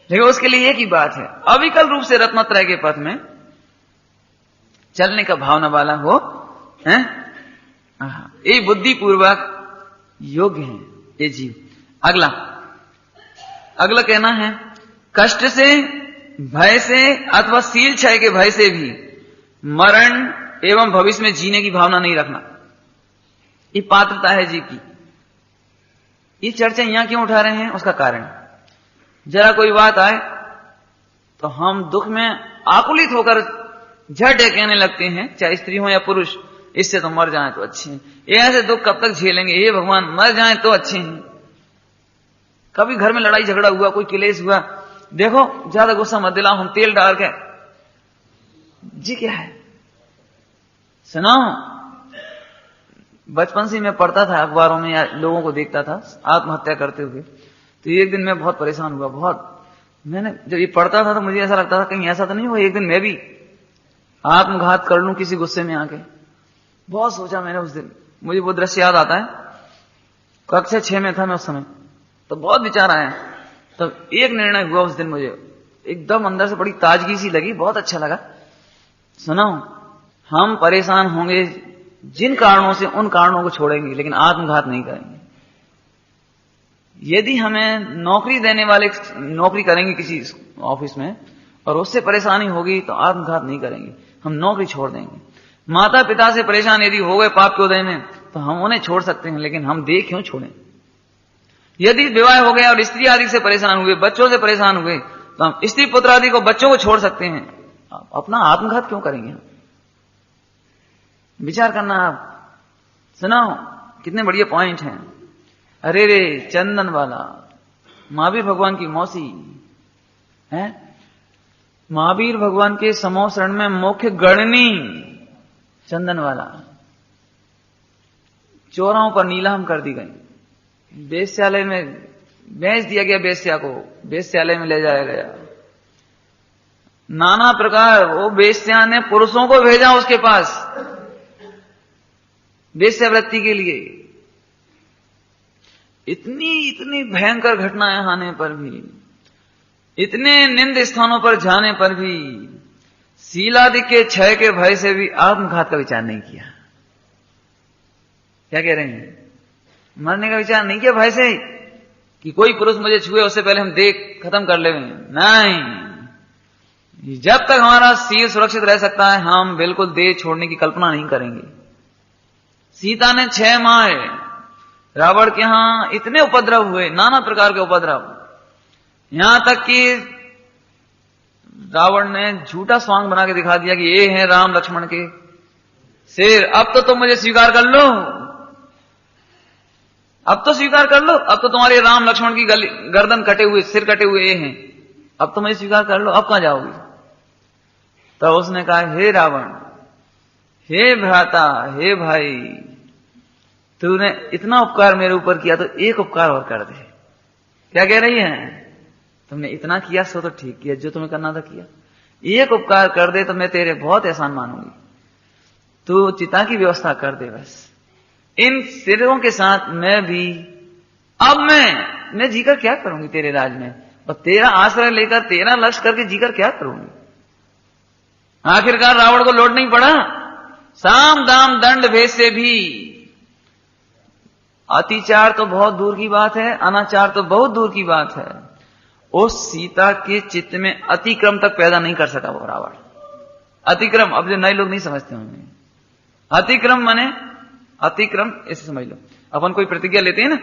देखो उसके लिए एक ही बात है, अविकल रूप से रत्नत्रय के पथ में चलने का भावना वाला हो, हैं? ये बुद्धि पूर्वक योग्य है ये जीव। अगला कहना है, कष्ट से, भय से अथवा शील क्षय के भय से भी मरण एवं भविष्य में जीने की भावना नहीं रखना। ये पात्रता है जीव की। ये चर्चा यहां क्यों उठा रहे हैं? उसका कारण, जरा कोई बात आए तो हम दुख में आकुलित होकर झट कहने लगते हैं, चाहे स्त्री हो या पुरुष, इससे तो मर जाएं तो अच्छे हैं, ये ऐसे दुख कब तक झेलेंगे, हे भगवान मर जाएं तो अच्छे हैं। कभी घर में लड़ाई झगड़ा हुआ, कोई क्लेश हुआ, देखो ज्यादा गुस्सा मत दिलाओ, हम तेल डाल के जी क्या है। सुनो, बचपन से मैं पढ़ता था अखबारों में या लोगों को देखता था आत्महत्या करते हुए, तो एक दिन मैं बहुत परेशान हुआ, बहुत। मैंने जब ये पढ़ता था तो मुझे ऐसा लगता था कहीं ऐसा तो नहीं हुआ एक दिन मैं भी आत्मघात कर लूं किसी गुस्से में आके। बहुत सोचा मैंने उस दिन, मुझे वो दृश्य याद आता है, कक्षा 6 में था मैं उस समय, तो बहुत विचार आया। तब एक निर्णय हुआ उस दिन, मुझे एकदम अंदर से बड़ी ताजगी सी लगी, बहुत अच्छा लगा। सुनो, हम परेशान होंगे जिन कारणों से, उन कारणों को छोड़ेंगे, लेकिन आत्मघात नहीं करेंगे। यदि हमें नौकरी देने वाले नौकरी करेंगे किसी ऑफिस में और उससे परेशानी होगी तो आत्मघात नहीं करेंगे, हम नौकरी छोड़ देंगे। माता पिता से परेशान यदि हो गए पाप के उदय में तो हम उन्हें छोड़ सकते हैं, लेकिन हम देह क्यों छोड़ें। यदि विवाह हो गया और स्त्री आदि से परेशान हुए, बच्चों से परेशान हुए, तो हम स्त्री पुत्र आदि को, बच्चों को छोड़ सकते हैं, अपना आत्मघात क्यों करेंगे हम? विचार करना आप। सुनो, कितने बढ़िया पॉइंट हैं। अरे रे चंदन वाला, महावीर भगवान की मौसी है, महावीर भगवान के समूह शरण में मुख्य गणनी चंदन वाला, चौराहों पर नीलाम कर दी गई, वेश्यालय में बेच दिया गया, वेश्या को वेश्यालय में ले जाया गया। नाना प्रकार वो वेश्या ने पुरुषों को भेजा उसके पास वेश्यावृत्ति के लिए। इतनी भयंकर घटनाएं आने पर भी, इतने निंद स्थानों पर जाने पर भी शीलादि के क्षय के भय से भी आत्मघात का विचार नहीं किया। क्या कह रहे हैं? मरने का विचार नहीं किया भय से कि कोई पुरुष मुझे छुए उससे पहले हम देख खत्म कर ले। नहीं, जब तक हमारा शील सुरक्षित रह सकता है हम बिल्कुल देह छोड़ने की कल्पना नहीं करेंगे। सीता ने 6 माह रावण के यहां इतने उपद्रव हुए, नाना प्रकार के उपद्रव, यहां तक कि रावण ने झूठा स्वांग बना के दिखा दिया कि ये हैं राम लक्ष्मण के शेर, अब तो तुम मुझे स्वीकार कर लो, अब तो स्वीकार कर लो, अब तो तुम्हारे राम लक्ष्मण की गर्दन कटे हुए, सिर कटे हुए ये हैं, अब तो मुझे स्वीकार कर लो, अब कहां जाओगी? तो उसने कहा, हे रावण, हे भ्राता, हे भाई, तूने इतना उपकार मेरे ऊपर किया तो एक उपकार और कर दे। क्या कह रही है? तुमने इतना किया सो तो ठीक किया, जो तुम्हें करना था किया, एक उपकार कर दे तो मैं तेरे बहुत एहसान मानूंगी। तू चिता की व्यवस्था कर दे, बस इन सिरों के साथ मैं भी, अब मैं जीकर क्या करूंगी तेरे राज में, और तेरा आश्रय लेकर तेरा लक्ष्य करके जीकर क्या करूंगी। आखिरकार रावण को लौट नहीं पड़ा, साम दाम दंड भेद से भी अतिचार तो बहुत दूर की बात है, अनाचार तो बहुत दूर की बात है, उस सीता के चित्त में अतिक्रम तक पैदा नहीं कर सका वो रावण। अतिक्रम, अब जो नए लोग नहीं समझते होंगे, अतिक्रम माने, अतिक्रम ऐसे समझ लो, अपन कोई प्रतिज्ञा लेते हैं ना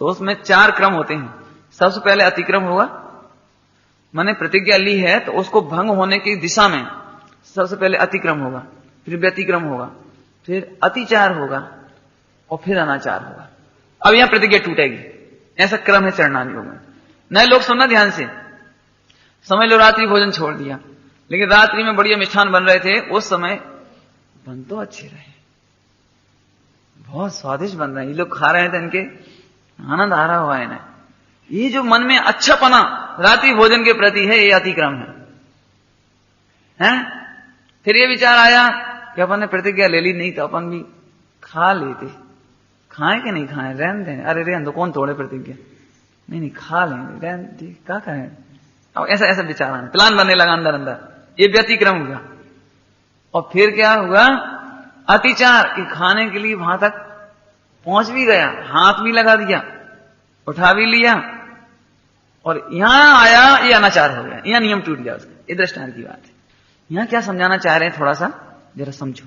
तो उसमें 4 क्रम होते हैं। सबसे पहले अतिक्रम होगा, मैंने प्रतिज्ञा ली है तो उसको भंग होने की दिशा में सबसे पहले अतिक्रम होगा, फिर व्यतिक्रम होगा, फिर अतिचार होगा और फिर अनाचार होगा। अब यहां प्रतिज्ञा टूटेगी, ऐसा क्रम है चरणादियों में। नए लोग सुनना ध्यान से, समझ लो रात्रि भोजन छोड़ दिया, लेकिन रात्रि में बढ़िया मिष्ठान बन रहे थे, उस समय बन तो अच्छे रहे, बहुत स्वादिष्ट बन रहे हैं, ये लोग खा रहे थे, इनके आनंद आ रहा हुआ है ना, ये जो मन में अच्छापना रात्रि भोजन के प्रति है, ये अतिक्रम है? फिर ये विचार आया कि अपन ने प्रतिज्ञा ले ली, नहीं तो अपन भी खा लेते, खाएं कि नहीं खाएं, रहने दें, अरे रहने दो, कौन तोड़े प्रतिज्ञा, नहीं खा लेंगे, रहने दे, क्या करें। अब ऐसा ऐसा विचार आना, प्लान बनने लगा अंदर अंदर, ये व्यतिक्रम हुआ। और फिर क्या हुआ? अतिचार, कि खाने के लिए वहां तक पहुंच भी गया, हाथ भी लगा दिया, उठा भी लिया, और यहां आया, ये अनाचार हो गया, यहां नियम टूट गया उसका। ये दृष्टांत की बात है। यहां क्या समझाना चाह रहे हैं, थोड़ा सा जरा समझो।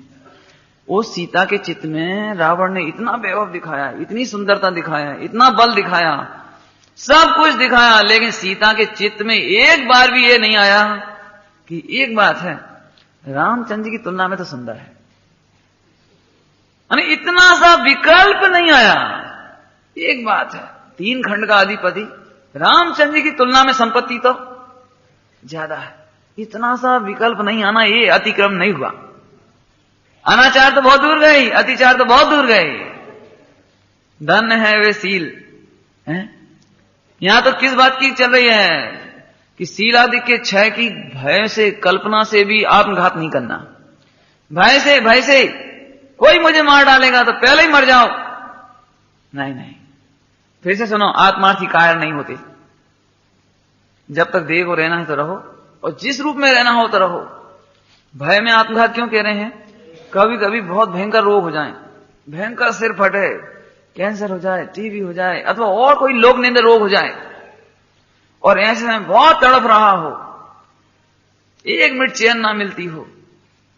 वो सीता के चित्त में रावण ने इतना वैभव दिखाया, इतनी सुंदरता दिखाया, इतना बल दिखाया, सब कुछ दिखाया, लेकिन सीता के चित्त में एक बार भी ये नहीं आया कि एक बात है, रामचंद्र जी की तुलना में तो सुंदर है, यानी इतना सा विकल्प नहीं आया। एक बात है, 3 खंड का अधिपति, रामचंद्र जी की तुलना में संपत्ति तो ज्यादा है, इतना सा विकल्प नहीं आना, ये अतिक्रम नहीं हुआ। अनाचार तो बहुत दूर गई, अतिचार तो बहुत दूर गए, धन्य है वे सील है। यहां तो किस बात की चल रही है कि सील आदि के क्षय की भय से, कल्पना से भी आत्मघात नहीं करना। भय से कोई मुझे मार डालेगा तो पहले ही मर जाओ, नहीं। फिर से सुनो, आत्मार्थी कायर नहीं होते। जब तक देह को रहना है तो रहो, और जिस रूप में रहना हो तो रहो। भय में आत्मघात क्यों कह रहे हैं? कभी कभी बहुत भयंकर रोग हो जाए, भयंकर सिर फटे, कैंसर हो जाए, टीबी हो जाए, अथवा और कोई लोक निंदा रोग हो जाए, और ऐसे में बहुत तड़प रहा हो, 1 मिनट चैन ना मिलती हो,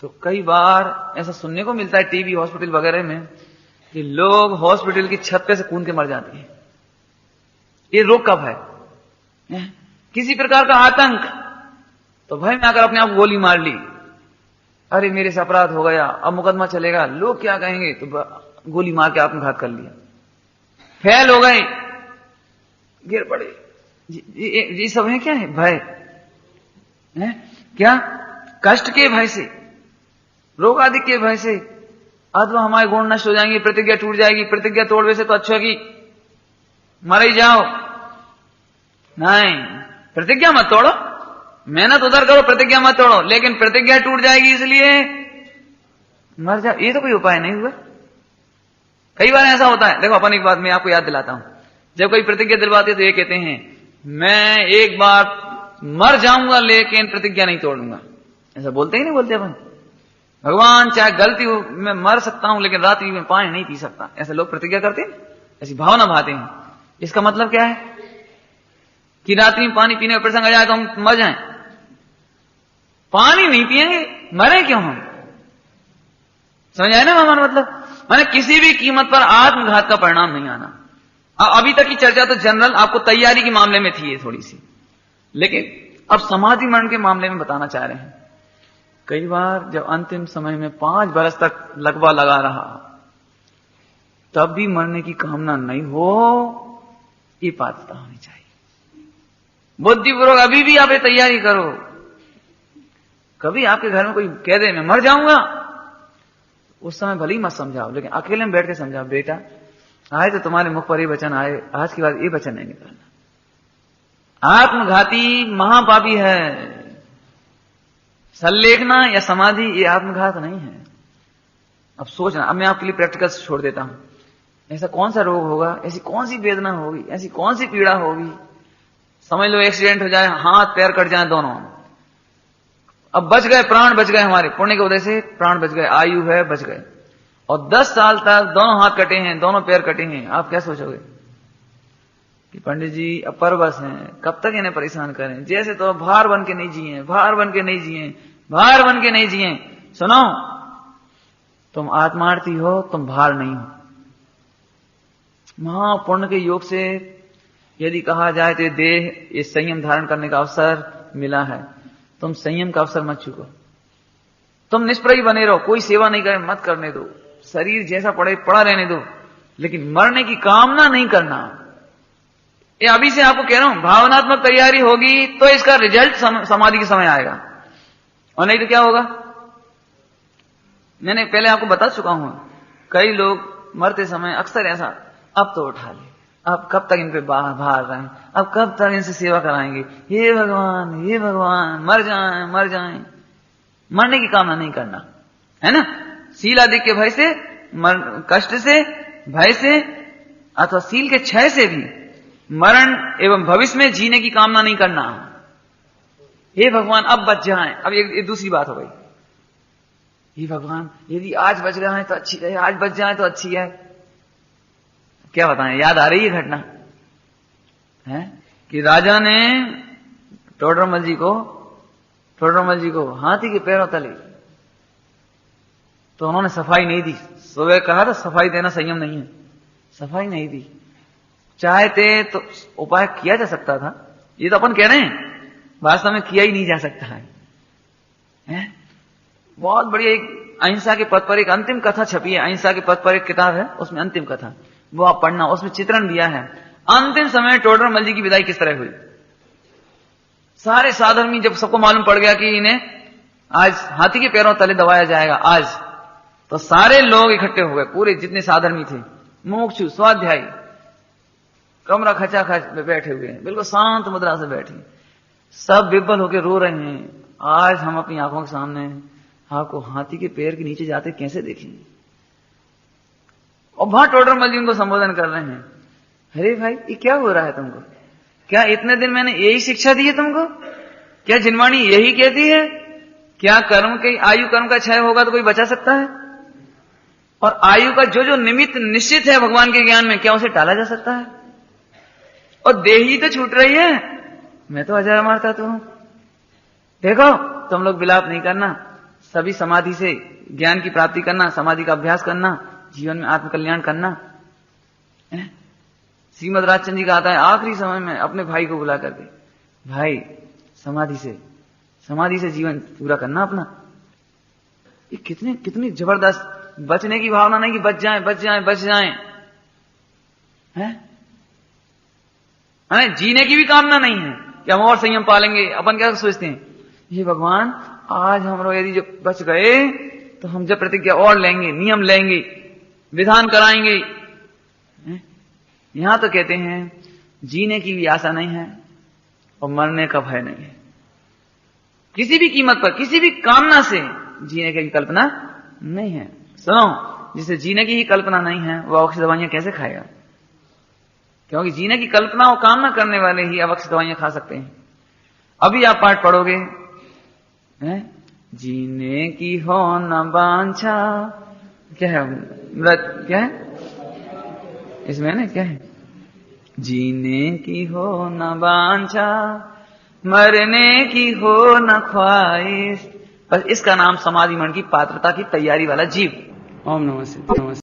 तो कई बार ऐसा सुनने को मिलता है टीबी हॉस्पिटल वगैरह में कि लोग हॉस्पिटल की छत पे से कूद के मर जाते हैं। ये रोग का भय, किसी प्रकार का आतंक, तो भय में आकर अपने आप गोली मार ली, अरे मेरे से अपराध हो गया, अब मुकदमा चलेगा, लोग क्या कहेंगे, तो गोली मार के आत्मघात कर लिया। फेल हो गए, गिर पड़े, ये सब है क्या है? भय है क्या? कष्ट के भय से, रोग आदि के भय से, अथवा हमारे गुण नष्ट हो जाएंगे, प्रतिज्ञा टूट जाएगी, प्रतिज्ञा तोड़ने से तो अच्छा कि मर ही जाओ। नहीं, प्रतिज्ञा मत तोड़ो, मेहनत उधर करो, प्रतिज्ञा मत तोड़ो, लेकिन प्रतिज्ञा टूट जाएगी इसलिए मर जाओ, ये तो कोई उपाय नहीं हुआ। कई बार ऐसा होता है, देखो अपन एक बात मैं आपको याद दिलाता हूं, जब कोई प्रतिज्ञा दिलवाते तो ये कहते हैं मैं एक बार मर जाऊंगा लेकिन प्रतिज्ञा नहीं तोड़ूंगा। ऐसा बोलते ही नहीं बोलते अपन, भगवान चाहे गलती हो मैं मर सकता हूं लेकिन रात्रि में पानी नहीं पी सकता, ऐसे लोग प्रतिज्ञा करते हैं, ऐसी भावना भाते हैं। इसका मतलब क्या है कि रात्रि में पानी पीने का प्रसंग आ जाए तो हम मर जाएं, पानी नहीं पिएंगे, मरे क्यों हम? समझ आए ना हमारा मतलब? माने किसी भी कीमत पर आत्मघात का परिणाम नहीं आना। अभी तक की चर्चा तो जनरल आपको तैयारी के मामले में थी थोड़ी सी, लेकिन अब समाधि मरण के मामले में बताना चाह रहे हैं। कई बार जब अंतिम समय में 5 बरस तक लगवा लगा रहा, तब भी मरने की कामना नहीं हो, ये पात्रता होनी चाहिए। बुद्धिपूर्वक अभी भी आप ये तैयारी करो। कभी आपके घर में कोई कह दे मैं मर जाऊंगा, उस समय भले ही मत समझाओ, लेकिन अकेले में बैठ के समझाओ, बेटा आए तो तुम्हारे मुख पर ये वचन आए, आज के बाद ये वचन नहीं निकालना। आत्मघाती महापापी है। संलेखना या समाधि ये आत्मघात नहीं है। अब सोचना, अब मैं आपके लिए प्रैक्टिकल छोड़ देता हूं। ऐसा कौन सा रोग होगा, ऐसी कौन सी वेदना होगी, ऐसी कौन सी पीड़ा होगी, समझ लो एक्सीडेंट हो जाए, हाथ पैर कट जाए दोनों, अब बच गए, प्राण बच गए, हमारे पुण्य के वजह से प्राण बच गए, आयु है, बच गए, और 10 साल तक दोनों हाथ कटे हैं, दोनों पैर कटे हैं, आप क्या सोचोगे कि पंडित जी अब परवश हैं, कब तक इन्हें परेशान करें, जैसे तो भार बन के नहीं जिए, भार बन के नहीं जिए, भार बन के नहीं जिए। सुनो, तुम आत्मार्थी हो, तुम भार नहीं हो। महापुण्य के योग से यदि कहा जाए तो देह इस संयम धारण करने का अवसर मिला है, तुम संयम का अवसर मत चूको। तुम निष्प्रय बने रहो, कोई सेवा नहीं करे, मत करने दो, शरीर जैसा पड़े पड़ा रहने दो, लेकिन मरने की कामना नहीं करना। ये अभी से आपको कह रहा हूं, भावनात्मक तैयारी होगी तो इसका रिजल्ट समाधि के समय आएगा, और नहीं तो क्या होगा। मैंने पहले आपको बता चुका हूं, कई लोग मरते समय अक्सर ऐसा, अब तो उठा ले, अब कब तक इन पे भार रहे हैं, अब कब तक इनसे सेवा कराएंगे, हे भगवान हे भगवान, मर जाएं मर जाएं। मरने की कामना नहीं करना है ना। सील आदि के भय से, कष्ट से, भय से, अथवा सील के क्षय से भी मरण एवं भविष्य में जीने की कामना नहीं करना। हे भगवान अब बच जाएं। अब एक दूसरी बात हो गई, हे भगवान यदि आज बच गए तो अच्छी है, आज बच जाए तो अच्छी है। क्या बताएं, याद आ रही है घटना है कि राजा ने टोडरमल जी को हाथी के पैरों तले, तो उन्होंने सफाई नहीं दी। सुबह कहा था सफाई देना संयम नहीं है, सफाई नहीं दी। चाहते तो उपाय किया जा सकता था, ये तो अपन कह रहे हैं, वास्तव में किया ही नहीं जा सकता है? बहुत बढ़िया एक अहिंसा के पथ पर एक अंतिम कथा छपी है, अहिंसा के पथ पर एक किताब है, उसमें अंतिम कथा, वो आप पढ़ना, उसमें चित्रण दिया है अंतिम समय टोडरमल जी की विदाई किस तरह हुई। सारे साधर्मी जब सबको मालूम पड़ गया कि इन्हें आज हाथी के पैरों तले दबाया जाएगा आज, तो सारे लोग इकट्ठे हो गए, पूरे जितने साधर्मी थे, मुमुक्षु, स्वाध्यायी, कमरा खचा खच बैठे हुए हैं, बिल्कुल शांत मुद्रा से बैठे, सब विब्बल होकर रो रहे हैं, आज हम अपनी आंखों के सामने आपको हाथी के पैर के नीचे जाते कैसे देखेंगे। और वहां टोडरमल जी उनको संबोधन कर रहे हैं, अरे भाई ये क्या हो रहा है तुमको, क्या इतने दिन मैंने यही शिक्षा दी है तुमको, क्या जिनवाणी यही कहती है, क्या कर्म के आयु कर्म का क्षय होगा तो कोई बचा सकता है, और आयु का जो जो निमित्त निश्चित है भगवान के ज्ञान में, क्या उसे टाला जा सकता है। और देह ही तो छूट रही है, मैं तो अजर अमर था तुम। देखो तुम लोग विलाप नहीं करना, सभी समाधि से ज्ञान की प्राप्ति करना, समाधि का अभ्यास करना, जीवन में आत्मकल्याण करना। श्रीमद राजचंद्र जी का आता है आखिरी समय में अपने भाई को बुला करके, भाई समाधि से जीवन पूरा करना अपना। ये कितनी जबरदस्त बचने की भावना नहीं कि बच जाएं हैं, जीने की भी कामना नहीं है कि हम और संयम पालेंगे। अपन क्या सोचते हैं, ये भगवान आज हम लोग यदि जब बच गए तो हम जब प्रतिज्ञा और लेंगे, नियम लेंगे, विधान कराएंगे। यहां तो कहते हैं जीने की भी आशा नहीं है और मरने का भय नहीं है, किसी भी कीमत पर, किसी भी कामना से जीने की कल्पना नहीं है। सुनो, जिसे जीने की ही कल्पना नहीं है वह अवक्ष दवाइयां कैसे खाएगा, क्योंकि जीने की कल्पना और कामना करने वाले ही अवक्ष दवाइयां खा सकते हैं। अभी आप पाठ पढ़ोगे, जीने की हो न वांछा, क्या है व्रत, क्या है इसमें ना, क्या है, जीने की हो न वांछा, मरने की हो न ख्वाहिश, बस इसका नाम समाधि मन की पात्रता की तैयारी वाला जीव। ओम नमः शिवाय।